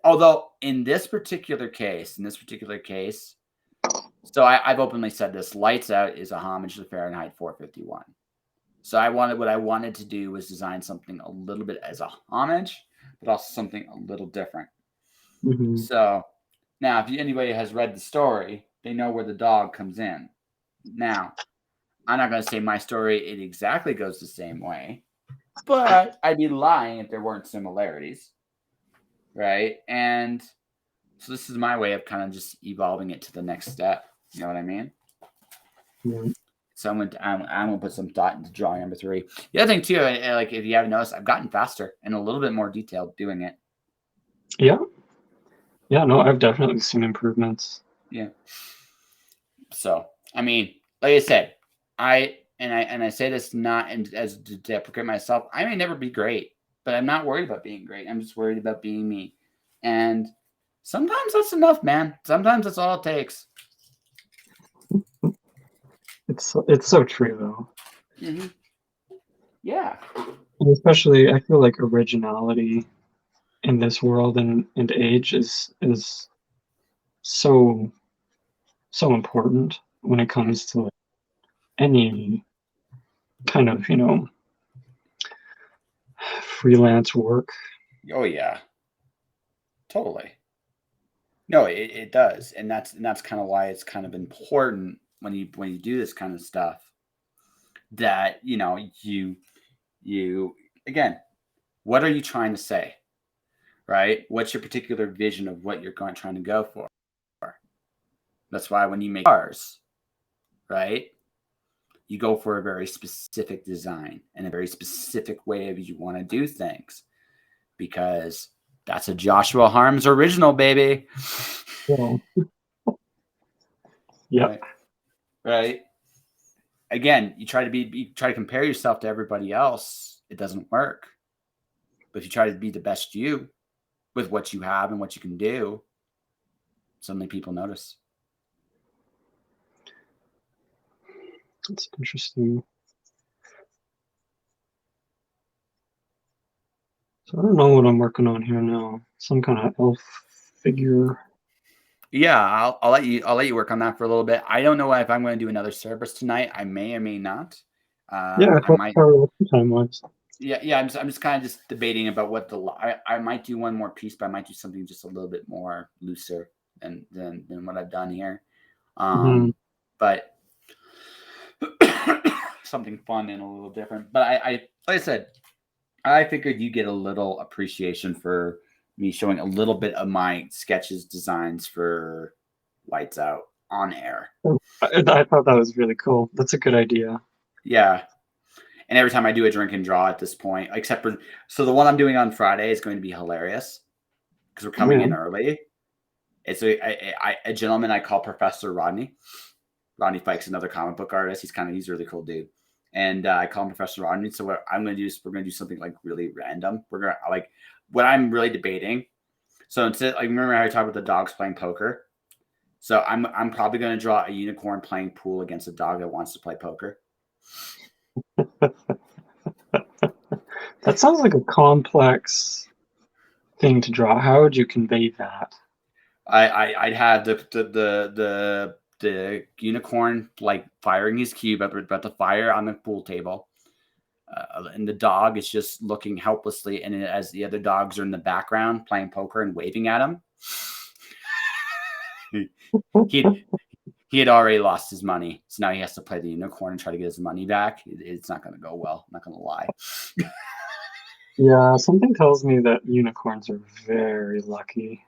Although in this particular case, so I've openly said this. Lights Out is a homage to Fahrenheit 451. So what I wanted to do was design something a little bit as a homage, but also something a little different.
Mm-hmm.
So now, if anybody has read the story, they know where the dog comes in. Now, I'm not going to say my story, it exactly goes the same way, but I'd be lying if there weren't similarities, right? And so this is my way of kind of just evolving it to the next step. You know what I mean?
Yeah.
So I'm gonna put some thought into drawing number 3. The other thing too, like if you haven't noticed, I've gotten faster and a little bit more detailed doing it.
Yeah. Yeah. No, I've definitely seen improvements.
Yeah. So I mean, like I said, I say this not as to deprecate myself. I may never be great, but I'm not worried about being great. I'm just worried about being me, and sometimes that's enough, man. Sometimes that's all it takes.
It's so true though.
Mm-hmm. Yeah.
And especially, I feel like originality in this world and age is so important when it comes to any kind of freelance work.
Oh yeah. Totally. No, it does, and that's kind of why it's kind of important when you do this kind of stuff that you again, what are you trying to say, right? What's your particular vision of what you're trying to go for? That's why when you make cars, right, you go for a very specific design and a very specific way of you want to do things, because that's a Joshua Harms original, baby.
Yeah. Yep.
Right. Again, you try to compare yourself to everybody else, it doesn't work. But if you try to be the best you with what you have and what you can do, suddenly people notice.
That's interesting. So I don't know what I'm working on here now. Some kind of elf figure.
Yeah, I'll let you work on that for a little bit. I don't know if I'm going to do another Cerberus tonight. I may or may not.
Yeah,
I might.
time wise.
Yeah. I'm just kind of just debating about what I might do one more piece, but I might do something just a little bit more looser than what I've done here. But something fun and a little different. But I like I said, I figured you get a little appreciation for me showing a little bit of my sketches, designs for Lights Out on air.
I thought that was really cool. That's a good idea.
Yeah. And every time I do a drink and draw at this point, except for, so the one I'm doing on Friday is going to be hilarious because we're coming in early. It's a gentleman I call Professor Rodney. Rodney Fike's another comic book artist. He's a really cool dude. And I call him Professor Rodney. So what I'm going to do is we're going to do something like really random. We're going to like what I'm really debating. So instead, like, remember how I talked about the dogs playing poker? So I'm probably going to draw a unicorn playing pool against a dog that wants to play poker.
That sounds like a complex thing to draw. How would you convey that?
I'd have the unicorn like firing his cube about the fire on the pool table, and the dog is just looking helplessly, and as the other dogs are in the background playing poker and waving at him, he had already lost his money, so now he has to play the unicorn and try to get his money back. It's not going to go well. I'm not going to lie.
Yeah, something tells me that unicorns are very lucky.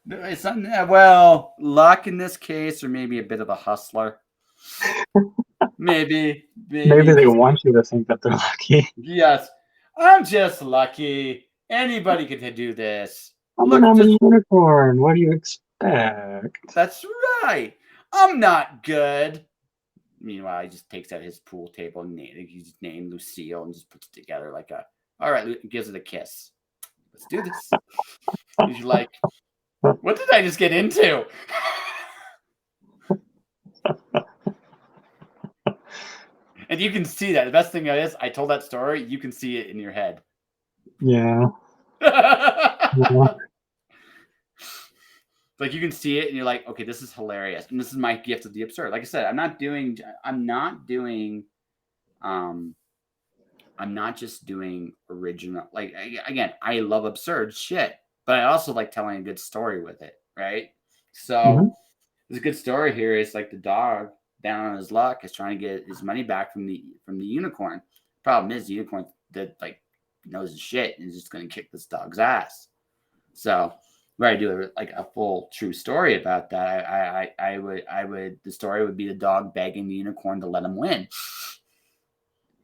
It's not, well, luck in this case, or maybe a bit of a hustler. maybe
they want you to think that they're lucky.
Yes, I'm just lucky. Anybody could do this.
I'm a unicorn. What do you expect?
That's right. I'm not good. Meanwhile, he just takes out his pool table and he's named Lucille and just puts it together like all right, gives it a kiss. Let's do this. He's like, what did I just get into? And you can see that. The best thing is, I told that story. You can see it in your head.
Yeah. Yeah.
Like you can see it, and you're like, okay, this is hilarious, and this is my gift of the absurd. Like I said, I'm not just doing original. Like again, I love absurd shit, but I also like telling a good story with it, right? So there's a good story here. It's like the dog down on his luck is trying to get his money back from the unicorn. Problem is, the unicorn that like knows his shit and is just going to kick this dog's ass. So where I do like a full true story about that, I would the story would be the dog begging the unicorn to let him win.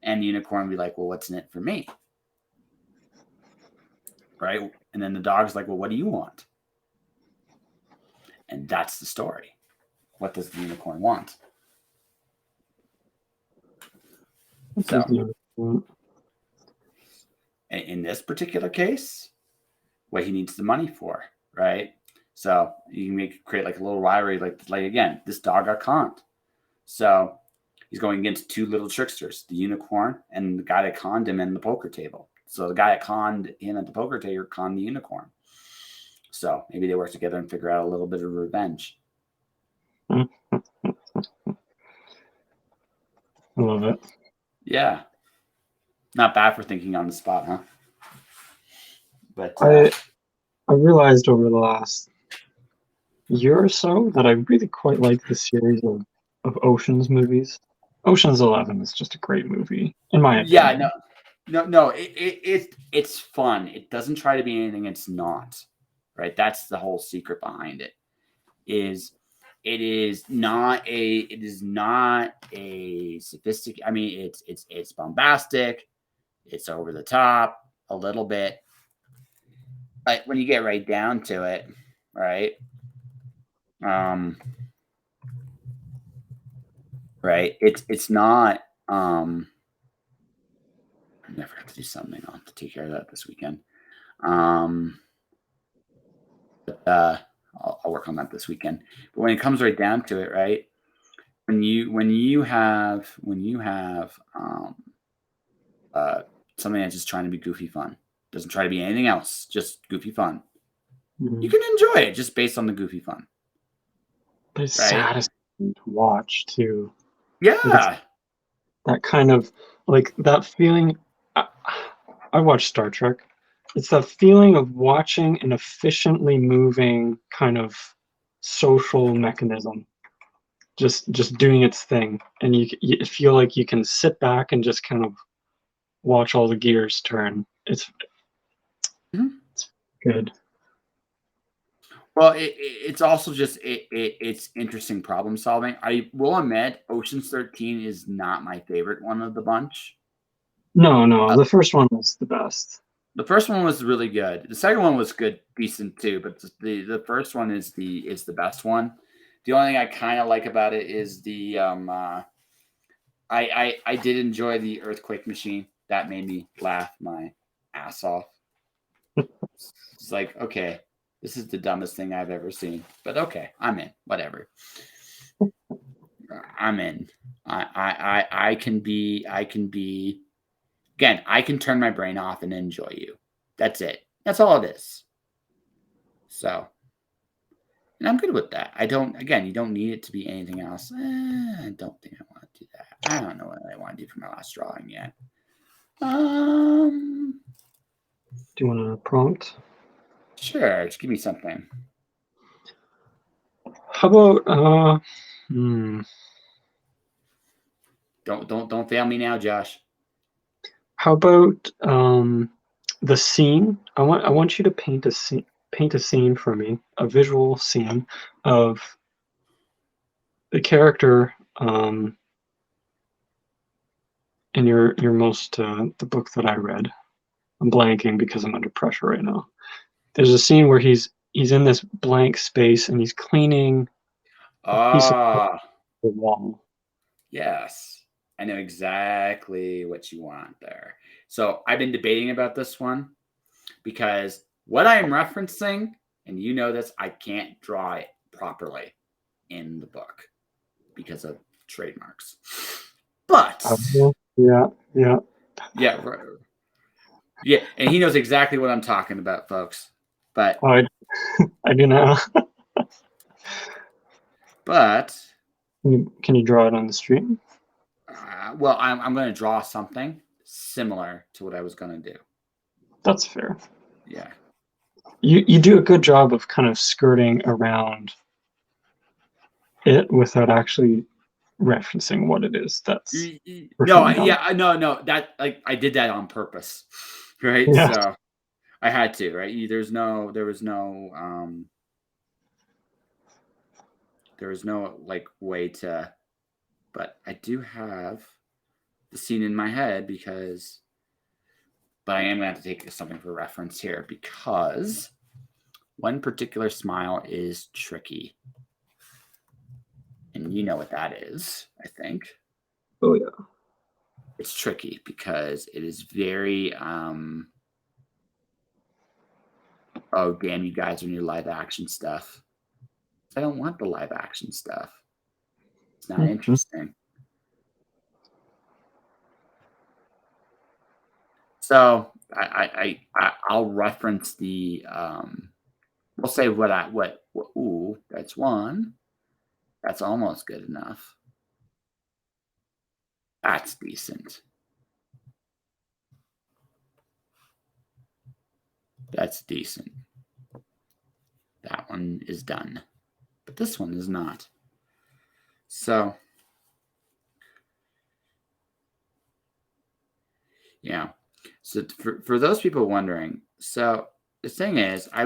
And the unicorn would be like, well, what's in it for me? Right? And then the dog's like, well, what do you want? And that's the story. What does the unicorn want? So, in this particular case, what he needs the money for, right? So you can create like a little rivalry, like again, this dog got conned. So he's going against two little tricksters, the unicorn and the guy that conned him in the poker table. So the guy that conned him at the poker table conned the unicorn. So maybe they work together and figure out a little bit of revenge.
I love it.
Yeah. Not bad for thinking on the spot, huh? But
I realized over the last year or so that I really quite like the series of Ocean's movies. Ocean's 11 is just a great movie, in my opinion.
Yeah, no. It's fun. It doesn't try to be anything it's not. Right? That's the whole secret behind it. It is not a sophisticated. I mean, it's bombastic. It's over the top a little bit. But when you get right down to it, right? Right. It's not. I never have to do something. I'll have to take care of that this weekend. But I'll work on that this weekend. But when it comes right down to it, right? When you have something that's just trying to be goofy fun, doesn't try to be anything else, just goofy fun. Mm-hmm. You can enjoy it just based on the goofy fun.
But it's satisfying to watch too.
Yeah.
That kind of like that feeling. I watch Star Trek. It's that feeling of watching an efficiently moving kind of social mechanism just doing its thing, and you feel like you can sit back and just kind of watch all the gears turn. It's good.
Well, it's also just it's interesting problem solving. I will admit, Ocean's 13 is not my favorite one of the bunch.
No, the first one was the best.
The first one was really good. The second one was good, decent too, but the first one is the best one. The only thing I kind of like about it is the I did enjoy the earthquake machine. That made me laugh my ass off. It's like, okay, this is the dumbest thing I've ever seen, but okay, I'm in. Whatever. I'm in. I can be. Again, I can turn my brain off and enjoy you. That's it. That's all it is. So, and I'm good with that. You don't need it to be anything else. I don't think I want to do that. I don't know what I want to do for my last drawing yet.
Do you want a prompt?
Sure, just give me something.
How about
Don't fail me now, Josh.
How about the scene? I want you to paint a scene for me, a visual scene of the character in your most the book that I read. I'm blanking because I'm under pressure right now. There's a scene where he's in this blank space and he's cleaning a piece of the wall.
Yes, I know exactly what you want there. So I've been debating about this one because what I'm referencing, and you know this, I can't draw it properly in the book because of trademarks. But
yeah,
and he knows exactly what I'm talking about, folks. But
I do now.
But
can you draw it on the screen?
Well, I'm going to draw something similar to what I was going to do.
That's fair.
Yeah.
You do a good job of kind of skirting around it without actually referencing what it is. That's
no. That I did that on purpose, right? Yeah. So I had to, right? There was no like way to, but I do have the scene in my head but I am going to have to take something for reference here because one particular smile is tricky. And you know what that is, I think.
Oh, yeah.
It's tricky because it is very, oh, damn, you guys on your live action stuff. I don't want the live action stuff. It's not interesting. So I'll reference the, we'll say ooh, that's one. That's almost good enough. That's decent. That's decent. That one is done. But this one is not. So, yeah. So for those people wondering, so the thing is, I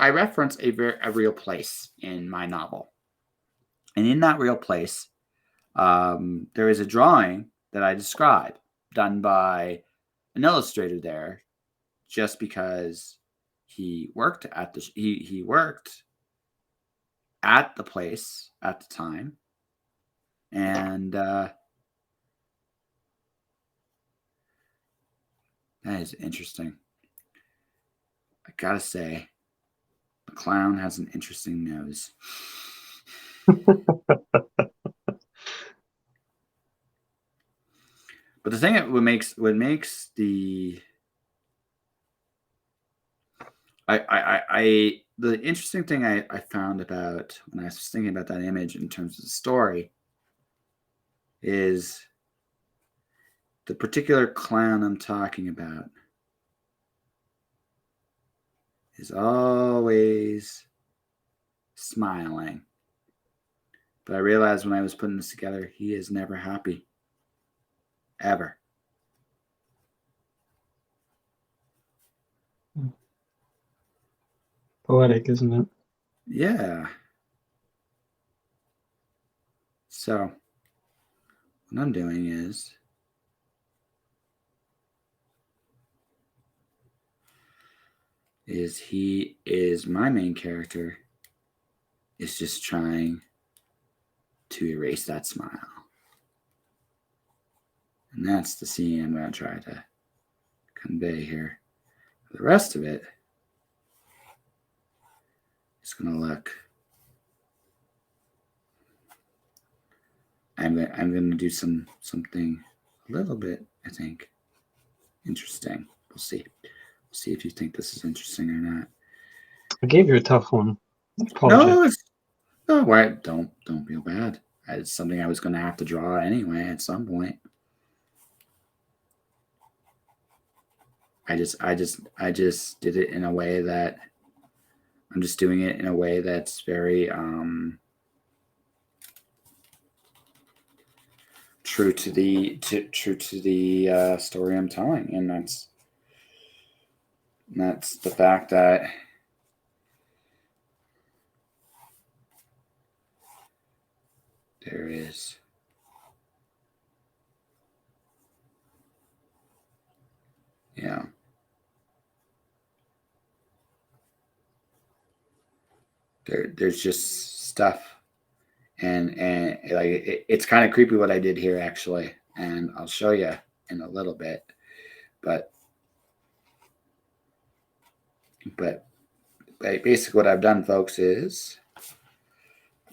reference a real place in my novel. And in that real place, there is a drawing that I describe done by an illustrator there just because he worked at he worked at the place at the time. And that is interesting. I gotta say, the clown has an interesting nose. But the thing that what makes the the interesting thing I found about when I was thinking about that image in terms of the story is the particular clown I'm talking about is always smiling. But I realized when I was putting this together, he is never happy. Ever.
Poetic, isn't it?
Yeah. So, what I'm doing is he is my main character is just trying to erase that smile. And that's the scene I'm going to try to convey here. The rest of it is going to look. I'm going to do something a little bit, I think, interesting. We'll see. We'll see if you think this is interesting or not.
I gave you a tough one.
No, why? Don't feel bad. It's something I was going to have to draw anyway at some point. I just did it in a way that I'm just doing it in a way that's very true to the story I'm telling, and that's the fact that there is there's just stuff, and like it's kind of creepy what I did here actually, and I'll show you in a little bit, but basically what I've done, folks, is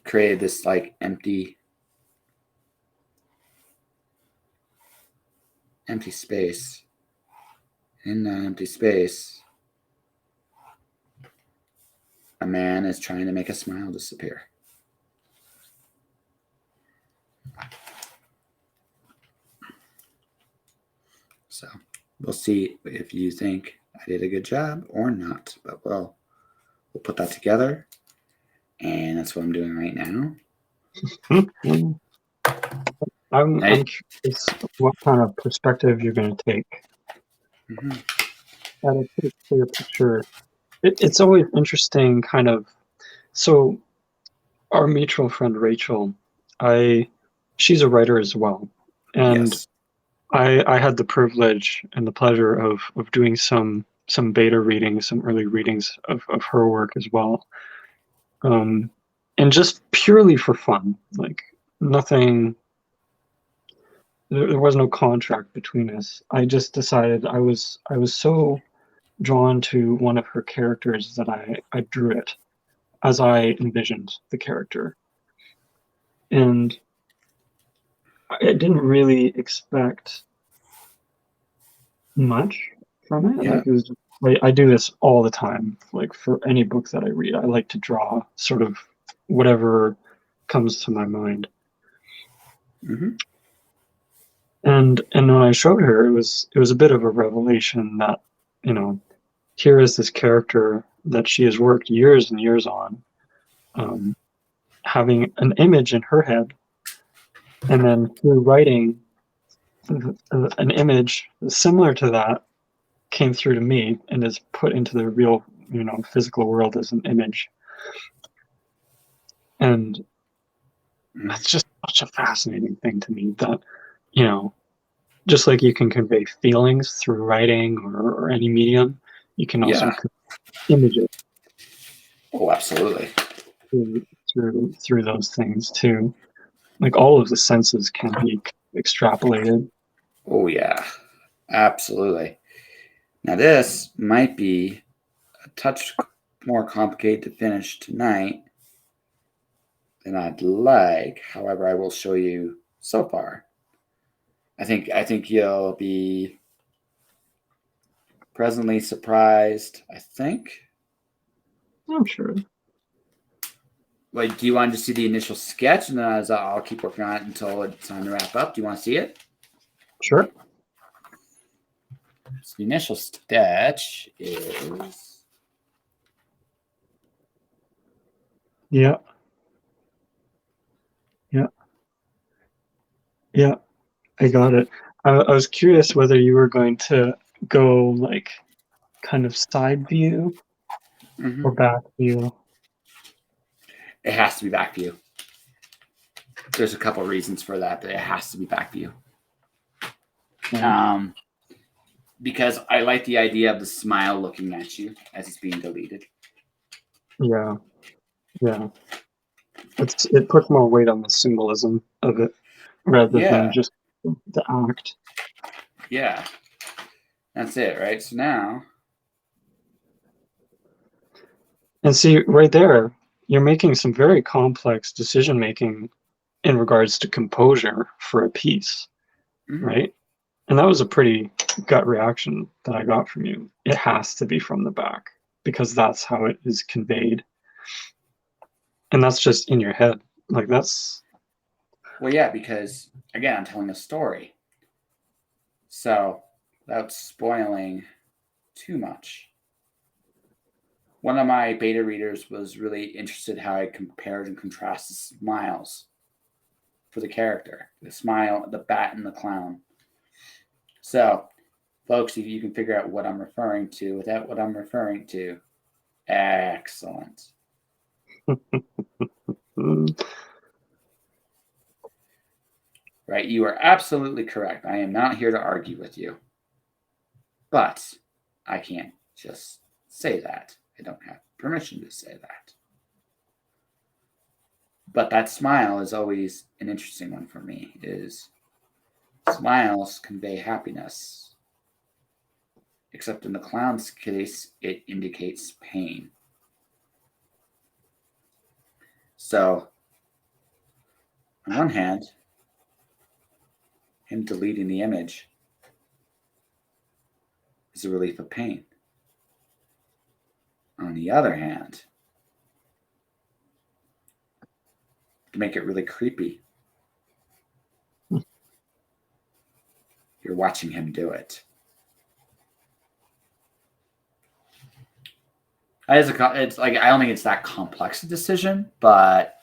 created this like empty space. In that empty space, a man is trying to make a smile disappear. So we'll see if you think I did a good job or not, but we'll put that together, and that's what I'm doing right now.
I'm curious what kind of perspective you're going to take. At a pretty clear picture. It's always interesting, kind of. So, our mutual friend Rachel, she's a writer as well, and
yes.
I had the privilege and the pleasure of doing some beta readings, some early readings of her work as well, and just purely for fun, like nothing. There was no contract between us. I just decided I was so drawn to one of her characters that I drew it as I envisioned the character. And I didn't really expect much from it.
Yeah.
Like it was just, like, I do this all the time. Like for any book that I read, I like to draw sort of whatever comes to my mind. And when I showed her, it was a bit of a revelation that, here is this character that she has worked years and years on, having an image in her head, and then through writing, an image similar to that came through to me and is put into the real, physical world as an image. And that's just such a fascinating thing to me that, just like you can convey feelings through writing or any medium, you can also image it.
Oh, absolutely.
Through those things too. Like all of the senses can be extrapolated.
Oh yeah, absolutely. Now this might be a touch more complicated to finish tonight than I'd like. However, I will show you so far. I think you'll be pleasantly surprised. I think.
I'm sure.
Like, do you want to see the initial sketch, and then I'll keep working on it until it's time to wrap up? Do you want to see it?
Sure.
So the initial sketch is.
Yeah. I got it. I was curious whether you were going to go like kind of side view or back view.
It has to be back view. There's a couple of reasons for that, but it has to be back view. Because I like the idea of the smile looking at you as it's being deleted.
Yeah. It puts more weight on the symbolism of it rather than just the act.
Yeah. That's it, right? So now.
And see, right there, you're making some very complex decision making in regards to composure for a piece, right? And that was a pretty gut reaction that I got from you. It has to be from the back because that's how it is conveyed. And that's just in your head. Like that's.
Well, yeah, because again, I'm telling a story. So without spoiling too much, one of my beta readers was really interested how I compared and contrasted smiles for the character. The smile, the bat, and the clown. So, folks, if you can figure out what I'm referring to without what I'm referring to, excellent. Right, you are absolutely correct. I am not here to argue with you. But I can't just say that. I don't have permission to say that. But that smile is always an interesting one for me, is smiles convey happiness. Except in the clown's case, it indicates pain. So, on one hand, him deleting the image is a relief of pain. On the other hand, to make it really creepy, you're watching him do it. It's like, I don't think it's that complex a decision, but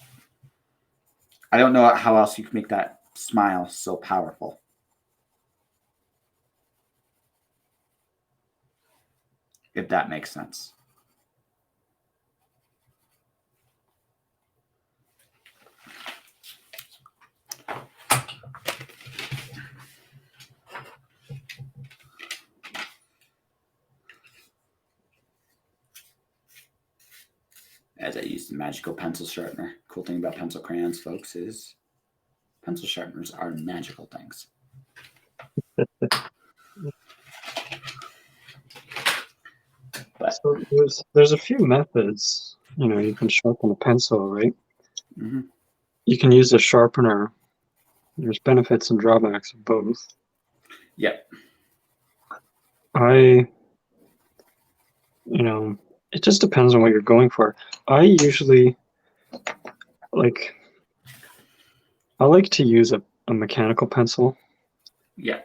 I don't know how else you can make that smile so powerful. If that makes sense. As I use the magical pencil sharpener. Cool thing about pencil crayons, folks, is pencil sharpeners are magical things.
So there's a few methods, you can sharpen a pencil, right?
Mm-hmm.
You can use a sharpener. There's benefits and drawbacks of both.
Yep.
It just depends on what you're going for. I usually I like to use a mechanical pencil.
Yeah.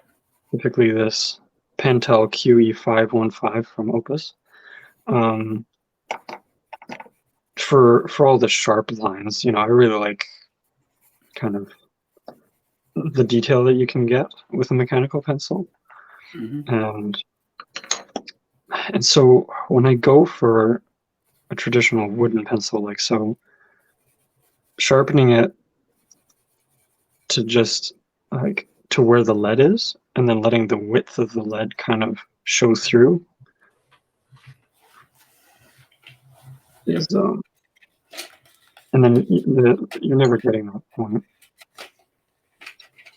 Typically this Pentel QE515 from Opus. For all the sharp lines, I really like kind of the detail that you can get with a mechanical pencil.
Mm-hmm.
And so when I go for a traditional wooden pencil, like so, sharpening it to just to where the lead is, and then letting the width of the lead kind of show through is and then you're never getting that point.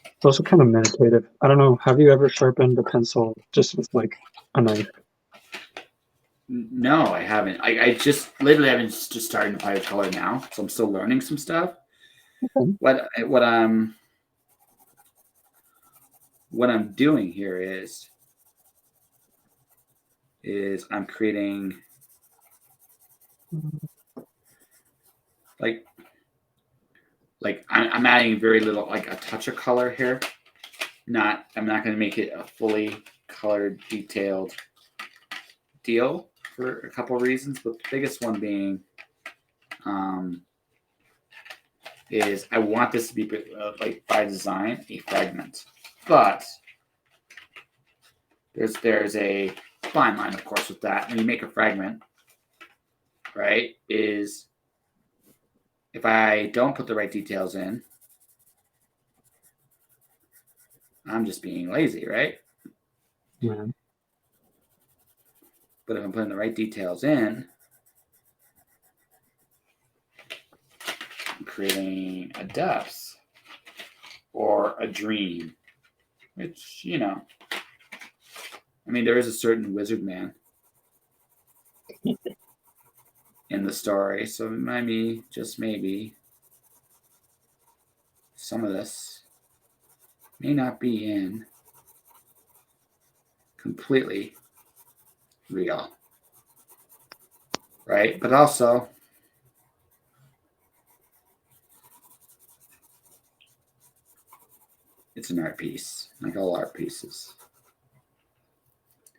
It's also kind of meditative. I don't know, have you ever sharpened a pencil just with a knife?
No, I haven't. I just literally haven't just starting to play with color now, so I'm still learning some stuff. Okay. What I'm doing here is I'm creating I'm adding very little, a touch of color here. I'm not going to make it a fully colored, detailed deal for a couple of reasons, but the biggest one being is I want this to be by design a fragment, but there's a fine line, of course, with that. When you make a fragment, right, is if I don't put the right details in, I'm just being lazy, right?
Yeah.
But if I'm putting the right details in, I'm creating a depth or a dream, which, there is a certain wizard man in the story, so maybe, just maybe, some of this may not be in completely real, right? But also, it's an art piece, like all art pieces.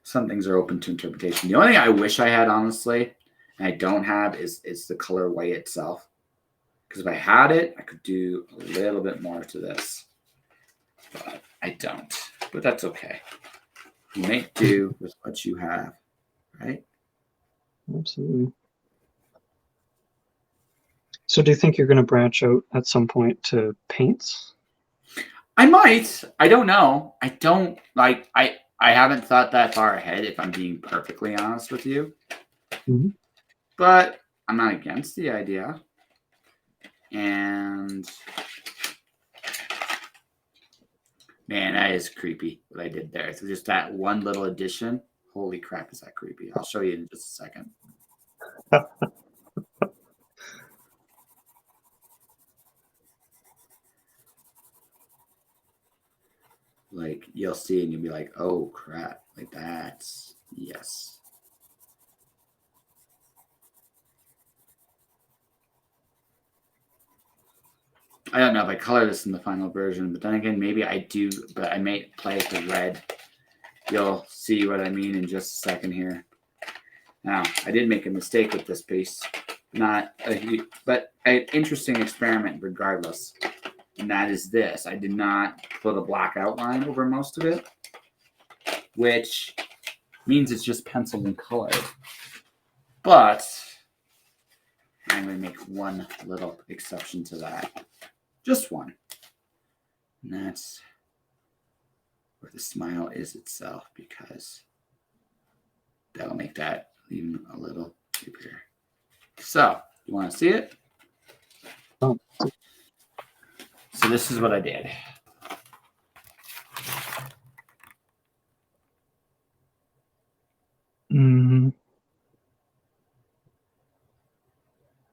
Some things are open to interpretation. The only thing I wish I had, honestly, I don't have is the colorway itself. Because if I had it, I could do a little bit more to this. But I don't. But that's okay. You make do with what you have, right?
Absolutely. So do you think you're going to branch out at some point to paints?
I might. I don't know. I don't like I haven't thought that far ahead, if I'm being perfectly honest with you.
Mm-hmm.
But I'm not against the idea. And man, that is creepy what I did there. So just that one little addition. Holy crap, is that creepy? I'll show you in just a second. Like you'll see and you'll be like, oh crap, like that's yes. I don't know if I color this in the final version, but then again, maybe I do, but I may play it to red. You'll see what I mean in just a second here. Now, I did make a mistake with this piece, but an interesting experiment regardless, and that is this. I did not put a black outline over most of it, which means it's just penciled and colored. But I'm going to make one little exception to that. Just one. And that's where the smile is itself, because that'll make that even a little creepier. So, you want to see it?
Oh.
So this is what I did.
Mm-hmm.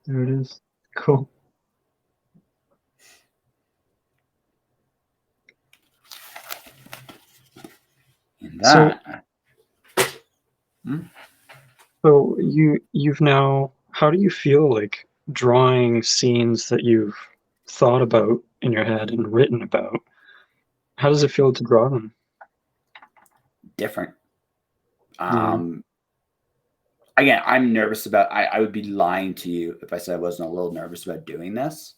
There it is. Cool.
And that.
So you've now. How do you feel like drawing scenes that you've thought about in your head and written about? How does it feel to draw them?
Different. Again, I'm nervous about. I would be lying to you if I said I wasn't a little nervous about doing this,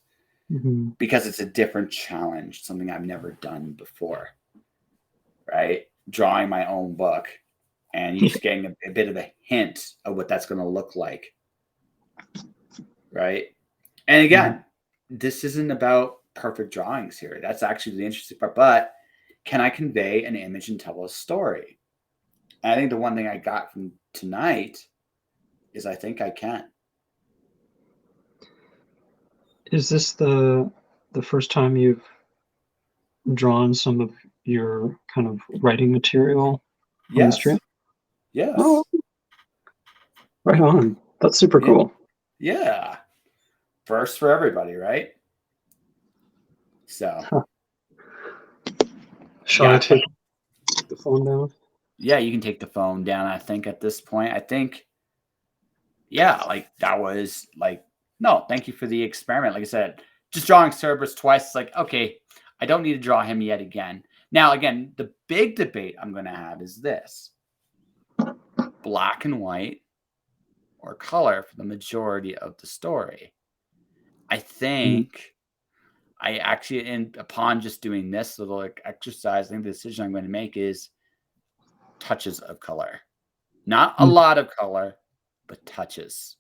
because it's a different challenge, something I've never done before. Right, drawing my own book, and you're just getting a bit of a hint of what that's going to look like. Right, and again, this isn't about perfect drawings here. That's actually the interesting part. But can I convey an image and tell a story? And I think the one thing I got from tonight is I think I can.
Is this the first time you've drawn some of your kind of writing material on the strip?
Yes.
Oh, right on. That's super cool.
Yeah. First for everybody, right? So.
Shall I take the phone down?
Yeah, you can take the phone down, I think, at this point. I think, yeah, like that was like, no, thank you for the experiment. Like I said, just drawing Cerberus twice, it's like, okay, I don't need to draw him yet again. Now, again, the big debate I'm going to have is this: black and white or color for the majority of the story. I think I actually, upon just doing this little exercise, I think the decision I'm going to make is touches of color. Not a lot of color, but touches.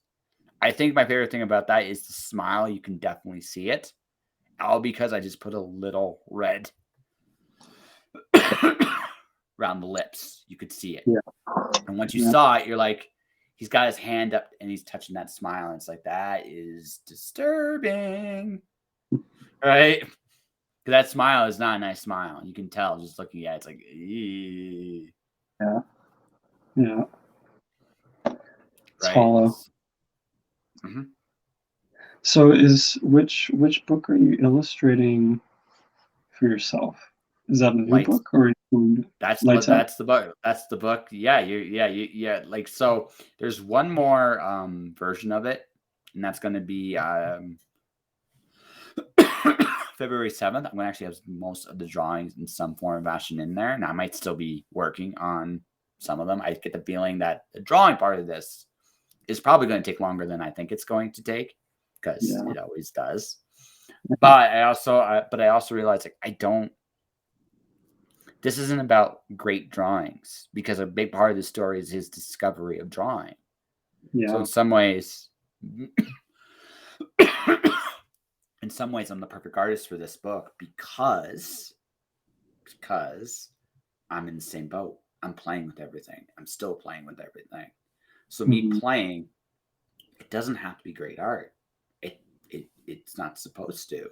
I think my favorite thing about that is the smile. You can definitely see it. All because I just put a little red around the lips. You could see it.
Yeah.
And once you saw it, you're like, he's got his hand up and he's touching that smile. And it's like, that is disturbing. Right? Because that smile is not a nice smile. You can tell just looking at it. It's like, eee.
Yeah. Yeah. It's
Right?
hollow.
Mm-hmm.
So which book are you illustrating for yourself? Is that a new book or
that's the book? That's the book. Yeah, like, so there's one more version of it, and that's going to be February 7th. I'm going to actually have most of the drawings in some form of fashion in there, and I might still be working on some of them. I get the feeling that the drawing part of this is probably going to take longer than I think it's going to take, because it always does. But I also realized, like, this isn't about great drawings, because a big part of the story is his discovery of drawing. So in some ways, I'm the perfect artist for this book, because I'm in the same boat. I'm playing with everything. I'm still playing with everything. So me playing, it doesn't have to be great art. It's not supposed to.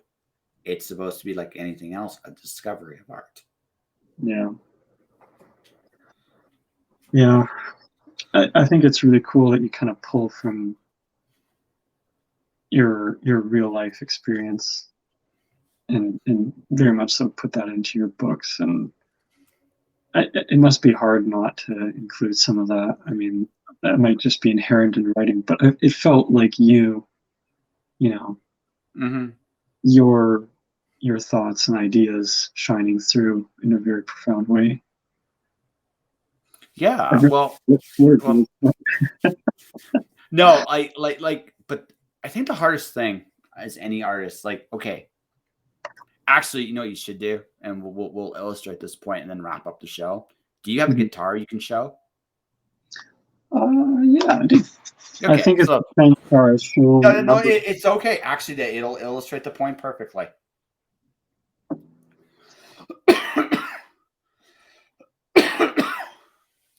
It's supposed to be like anything else, a discovery of art.
Yeah. Yeah. I think it's really cool that you kind of pull from your real life experience and very much so put that into your books. And it must be hard not to include some of that. I mean, that might just be inherent in writing, but it felt like you know, your thoughts and ideas shining through in a very profound way.
Yeah, well, no, but I think the hardest thing as any artist, like, okay, actually, you know what you should do, and we'll illustrate this point and then wrap up the show. Do you have a guitar you can show?
Yeah, I do.
Okay,
I think it's the same guitar I show.
No, it's okay. Actually, it'll illustrate the point perfectly.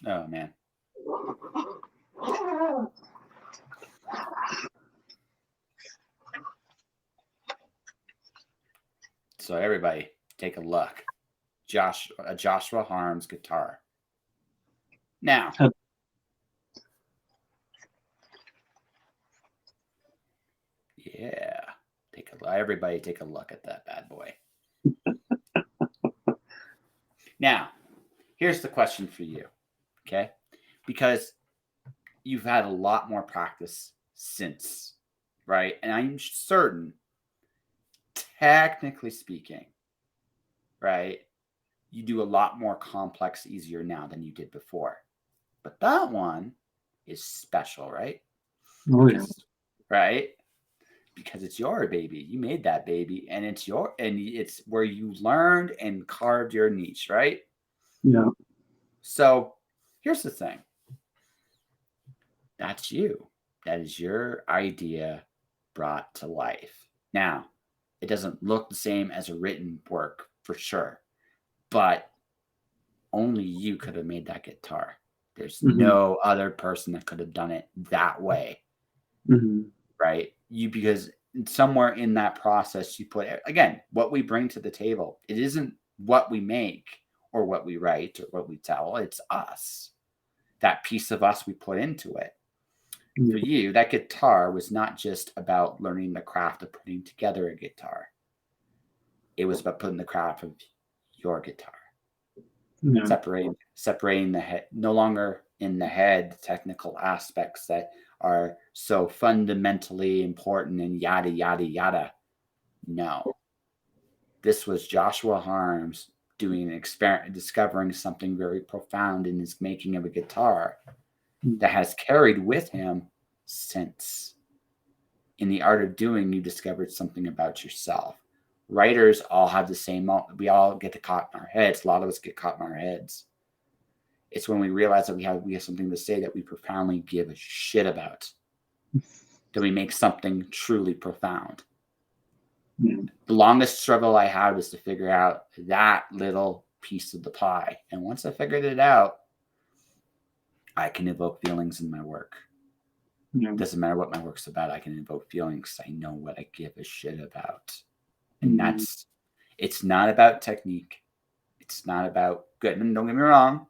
Oh man. So everybody, take a look. Joshua Harms guitar. Now, yeah, everybody take a look at that bad boy. Now, here's the question for you, okay? Because you've had a lot more practice since, right? And I'm certain, technically speaking, right, you do a lot more complex easier now than you did before. But that one is special, right? Right? Because it's your baby. You made that baby, and it's where you learned and carved your niche, right?
Yeah.
So here's the thing. That's you. That is your idea brought to life. Now, it doesn't look the same as a written work for sure, but only you could have made that guitar. There's no other person that could have done it that way, right? Because somewhere in that process, you put, again, what we bring to the table. It isn't what we make or what we write or what we tell. It's us. That piece of us we put into it. For you, that guitar was not just about learning the craft of putting together a guitar. It was about putting the craft of your guitar. Separating the head, no longer in the head, the technical aspects that are so fundamentally important and yada, yada, yada. No. This was Joshua Harms doing an experiment, discovering something very profound in his making of a guitar that has carried with him since. In the art of doing, you discovered something about yourself. Writers all have the same, we all get caught in our heads. A lot of us get caught in our heads. It's when we realize that we have something to say that we profoundly give a shit about, that we make something truly profound. The longest struggle I had was to figure out that little piece of the pie. And once I figured it out, I can evoke feelings in my work. It doesn't matter what my work's about. I can invoke feelings. I know what I give a shit about. And it's not about technique. It's not about good. And don't get me wrong.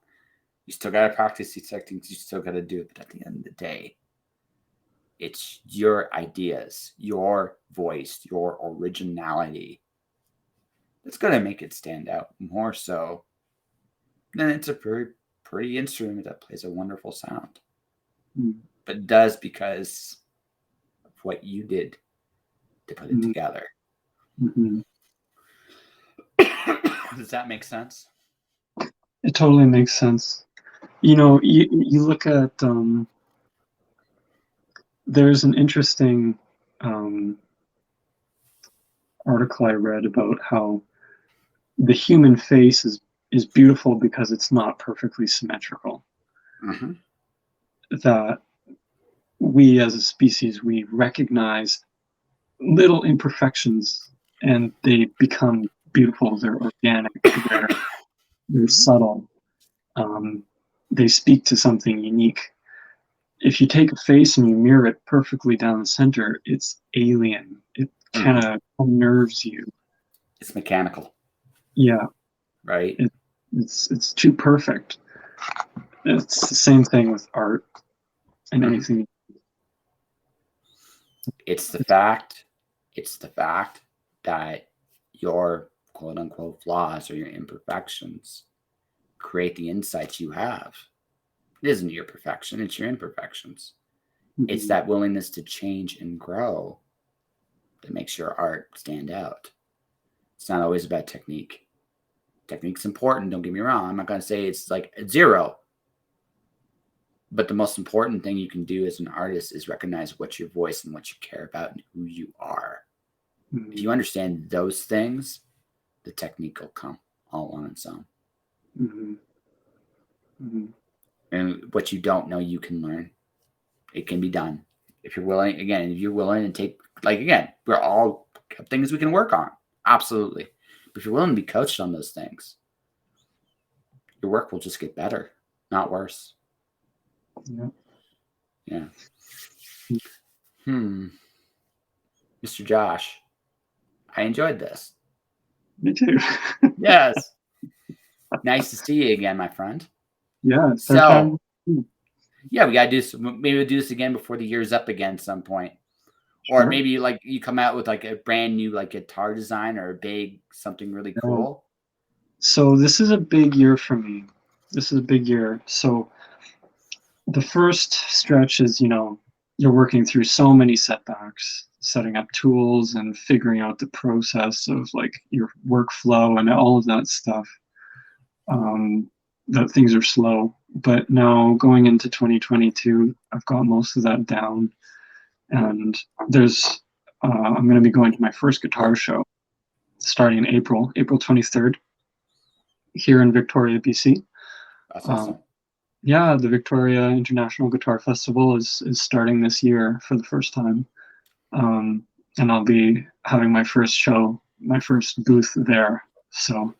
You still got to practice these techniques. You still got to do it. But at the end of the day, it's your ideas, your voice, your originality that's going to make it stand out more so than it's a pretty instrument that plays a wonderful sound. But it does because of what you did to put it together. Does that make sense?
It totally makes sense. You know, you look at there's an interesting article I read about how the human face is beautiful because it's not perfectly symmetrical.
Mm-hmm.
That we as a species, we recognize little imperfections and they become beautiful. They're organic. They're subtle. They speak to something unique. If you take a face and you mirror it perfectly down the center, it's alien. It kind of unnerves you.
It's mechanical.
Yeah.
Right.
It's too perfect. It's the same thing with art and anything.
It's the fact that your quote unquote flaws or your imperfections create the insights you have. It isn't your perfection, it's your imperfections. Mm-hmm. It's that willingness to change and grow that makes your art stand out. It's not always about technique. Technique's important, don't get me wrong. I'm not going to say it's like a zero. But the most important thing you can do as an artist is recognize what's your voice and what you care about and who you are. Mm-hmm. If you understand those things, the technique will come all on its own. Mm-hmm. Mm-hmm. And what you don't know, you can learn. It can be done. If you're willing, again, if you're willing to take, like, again, we're all things we can work on. Absolutely. But if you're willing to be coached on those things, your work will just get better, not worse. Yeah. Mr. Josh, I enjoyed this.
Me too.
Yes. Nice to see you again, my friend.
Yeah.
So, yeah, we gotta do some, maybe we'll do this again before the year's up again at some point. Or maybe like you come out with like a brand new like guitar design or a big something really cool.
So this is a big year for me. This is a big year. So the first stretch is, you're working through so many setbacks, setting up tools and figuring out the process of like your workflow and all of that stuff. That things are slow. But now going into 2022, I've got most of that down. And there's, I'm going to be going to my first guitar show starting in April 23rd, here in Victoria, BC.
That's awesome.
Yeah, the Victoria International Guitar Festival is starting this year for the first time. And I'll be having my first show, my first booth there. So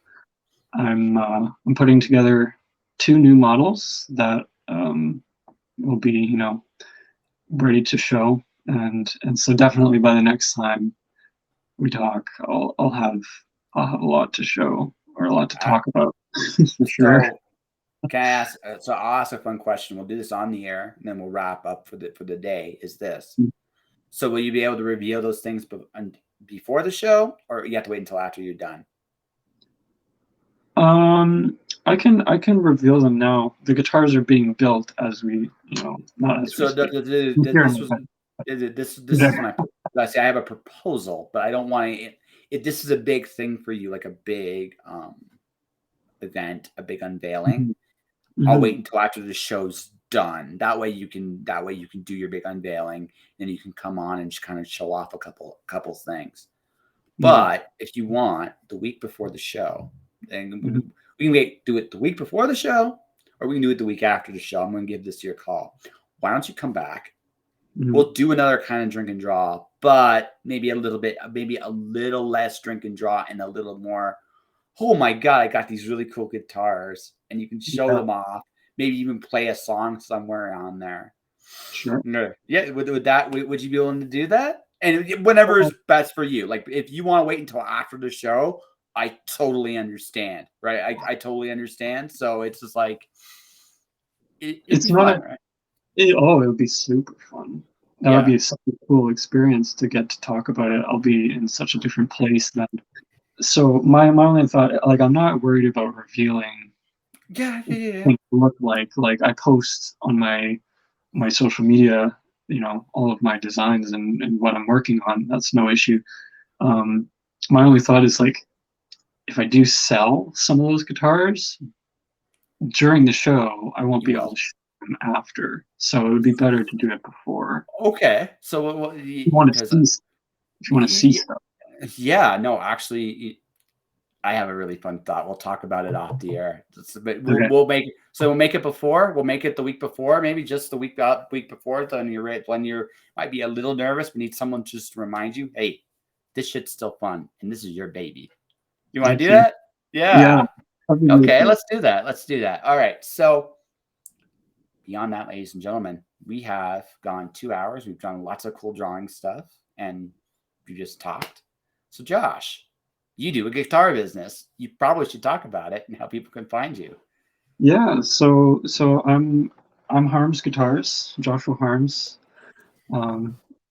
I'm putting together 2 new models that will be, ready to show. And so definitely by the next time we talk, I'll have a lot to show or a lot to talk about. For sure.
So, can I ask? So I'll ask a fun question. We'll do this on the air, and then we'll wrap up for the day. Is this? Mm-hmm. So will you be able to reveal those things before the show, or you have to wait until after you're done?
I can reveal them now. The guitars are being built as we, not as
so
we
this is my. I say I have a proposal, but I don't want to. If this is a big thing for you, like a big event, a big unveiling, mm-hmm. I'll wait until after the show's done. That way you can do your big unveiling, and you can come on and just kind of show off a couple things. Mm-hmm. But if you want the week before the show, then mm-hmm. we can do it the week before the show, or we can do it the week after the show. I'm going to give this your call. Why don't you come back? Mm-hmm. We'll do another kind of drink and draw, but maybe a little less drink and draw and a little more. Oh my God, I got these really cool guitars, and you can show them off. Maybe even play a song somewhere on there.
Sure.
Yeah. Would you be willing to do that? And whenever is best for you. Like if you want to wait until after the show, I totally understand. Right. I totally understand. So it's just like it's not fun, right?
It would be super fun. That would be such a cool experience to get to talk about it. I'll be in such a different place then. So my only thought, like, I'm not worried about revealing. Look like I post on my social media, all of my designs and what I'm working on. That's no issue. My only thought is like, if I do sell some of those guitars during the show, I won't be able to show happen after. So it would be better to do it before.
Okay. So
if you want to see stuff.
Yeah, no, actually, I have a really fun thought. We'll talk about it off the air. But we'll make it before. We'll make it the week before, maybe just the week before. Then when you're might be a little nervous, we need someone just to remind you, hey, this shit's still fun, and this is your baby. You want to do that? Yeah. Okay, let's do that. All right. So beyond that, ladies and gentlemen, we have gone 2 hours. We've done lots of cool drawing stuff, and we just talked. So Josh, you do a guitar business. You probably should talk about it and how people can find you.
Yeah, so I'm Harms Guitars, Joshua Harms.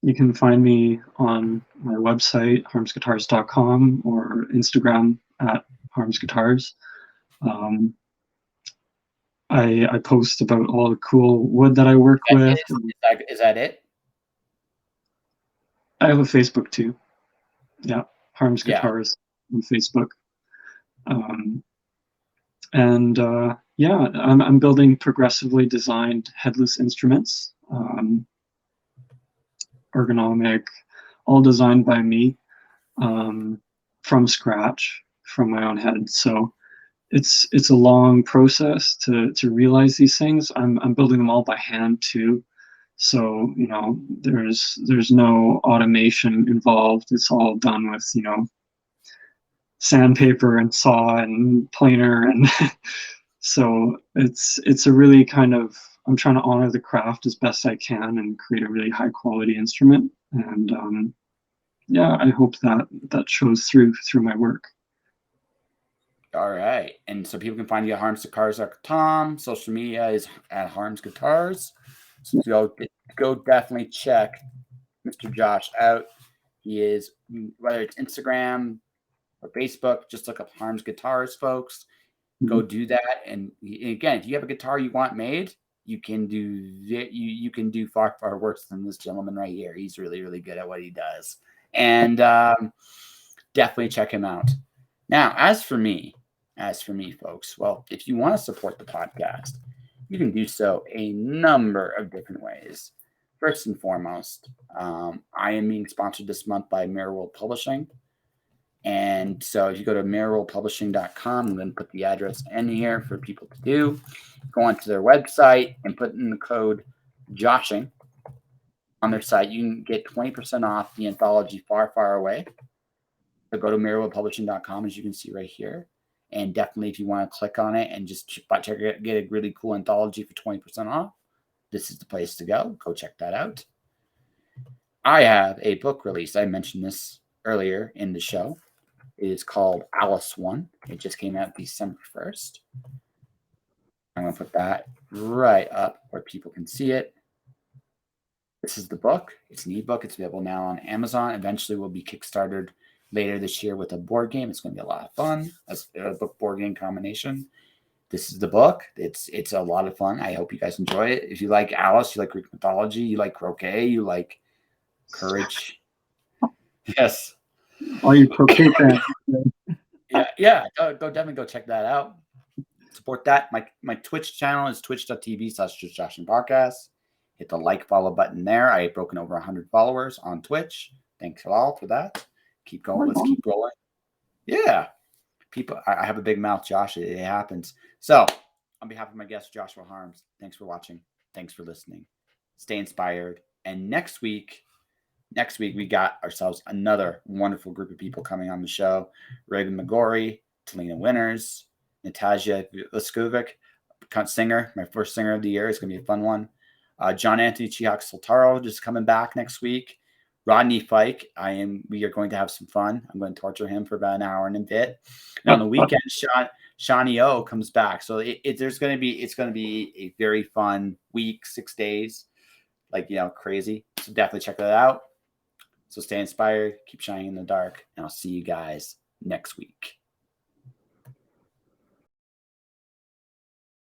You can find me on my website, harmsguitars.com, or Instagram at harmsguitars. I post about all the cool wood that I work with.
Is that it?
I have a Facebook too. Yeah, Harms Guitars on Facebook. I'm building progressively designed headless instruments, ergonomic, all designed by me, from scratch, from my own head. So it's a long process to realize these things. I'm building them all by hand too. So, there's no automation involved. It's all done with, sandpaper and saw and planer, and so it's a really kind of, I'm trying to honor the craft as best I can and create a really high quality instrument. And I hope that shows through my work.
All right. And so people can find you at harmsguitars.com. Social media is at Harms Guitars. So go definitely check Mr. Josh out. He is, whether it's Instagram or Facebook, just look up Harms Guitars, folks. Go do that. And again, if you have a guitar you want made, you can do far worse than this gentleman right here. He's really, really good at what he does. And definitely check him out. Now, as for me, folks, well, if you want to support the podcast, you can do so a number of different ways. First and foremost, I am being sponsored this month by Mirror World Publishing. And so if you go to mirrorworldpublishing.com, I'm going to put the address in here for people to do. Go onto their website and put in the code JOSHING on their site. You can get 20% off the anthology Far, Far Away. So go to mirrorworldpublishing.com, as you can see right here. And definitely, if you want to click on it and just check it, get a really cool anthology for 20% off, this is the place to go. Go check that out. I have a book release. I mentioned this earlier in the show. It is called Alice One. It just came out December 1st. I'm going to put that right up where people can see it. This is the book. It's an ebook. It's available now on Amazon. Eventually, will be kickstarted later this year with a board game. It's going to be a lot of fun. A book board game combination. This is the book. It's a lot of fun. I hope you guys enjoy it. If you like Alice, you like Greek mythology, you like croquet, you like courage. Yes.
All you croquet fans.
Yeah. Go definitely go check that out. Support that. My Twitch channel is twitch.tv/JoshPodcast. Hit the like, follow button there. I have broken over 100 followers on Twitch. Thanks all for that. Keep going. Let's keep rolling. Yeah. People, I have a big mouth, Josh. It happens. So, on behalf of my guest, Joshua Harms, thanks for watching. Thanks for listening. Stay inspired. And next week, we got ourselves another wonderful group of people coming on the show. Reagan McGorry, Talina Winters, Natasha Leskovic, singer, my first singer of the year. It's going to be a fun one. John Anthony Chihak Soltaro just coming back next week. Rodney Fike, we are going to have some fun. I'm going to torture him for about an hour and a bit. And on the weekend, Shawnee O comes back. So it's going to be a very fun week, 6 days, crazy. So definitely check that out. So stay inspired, keep shining in the dark, and I'll see you guys next week.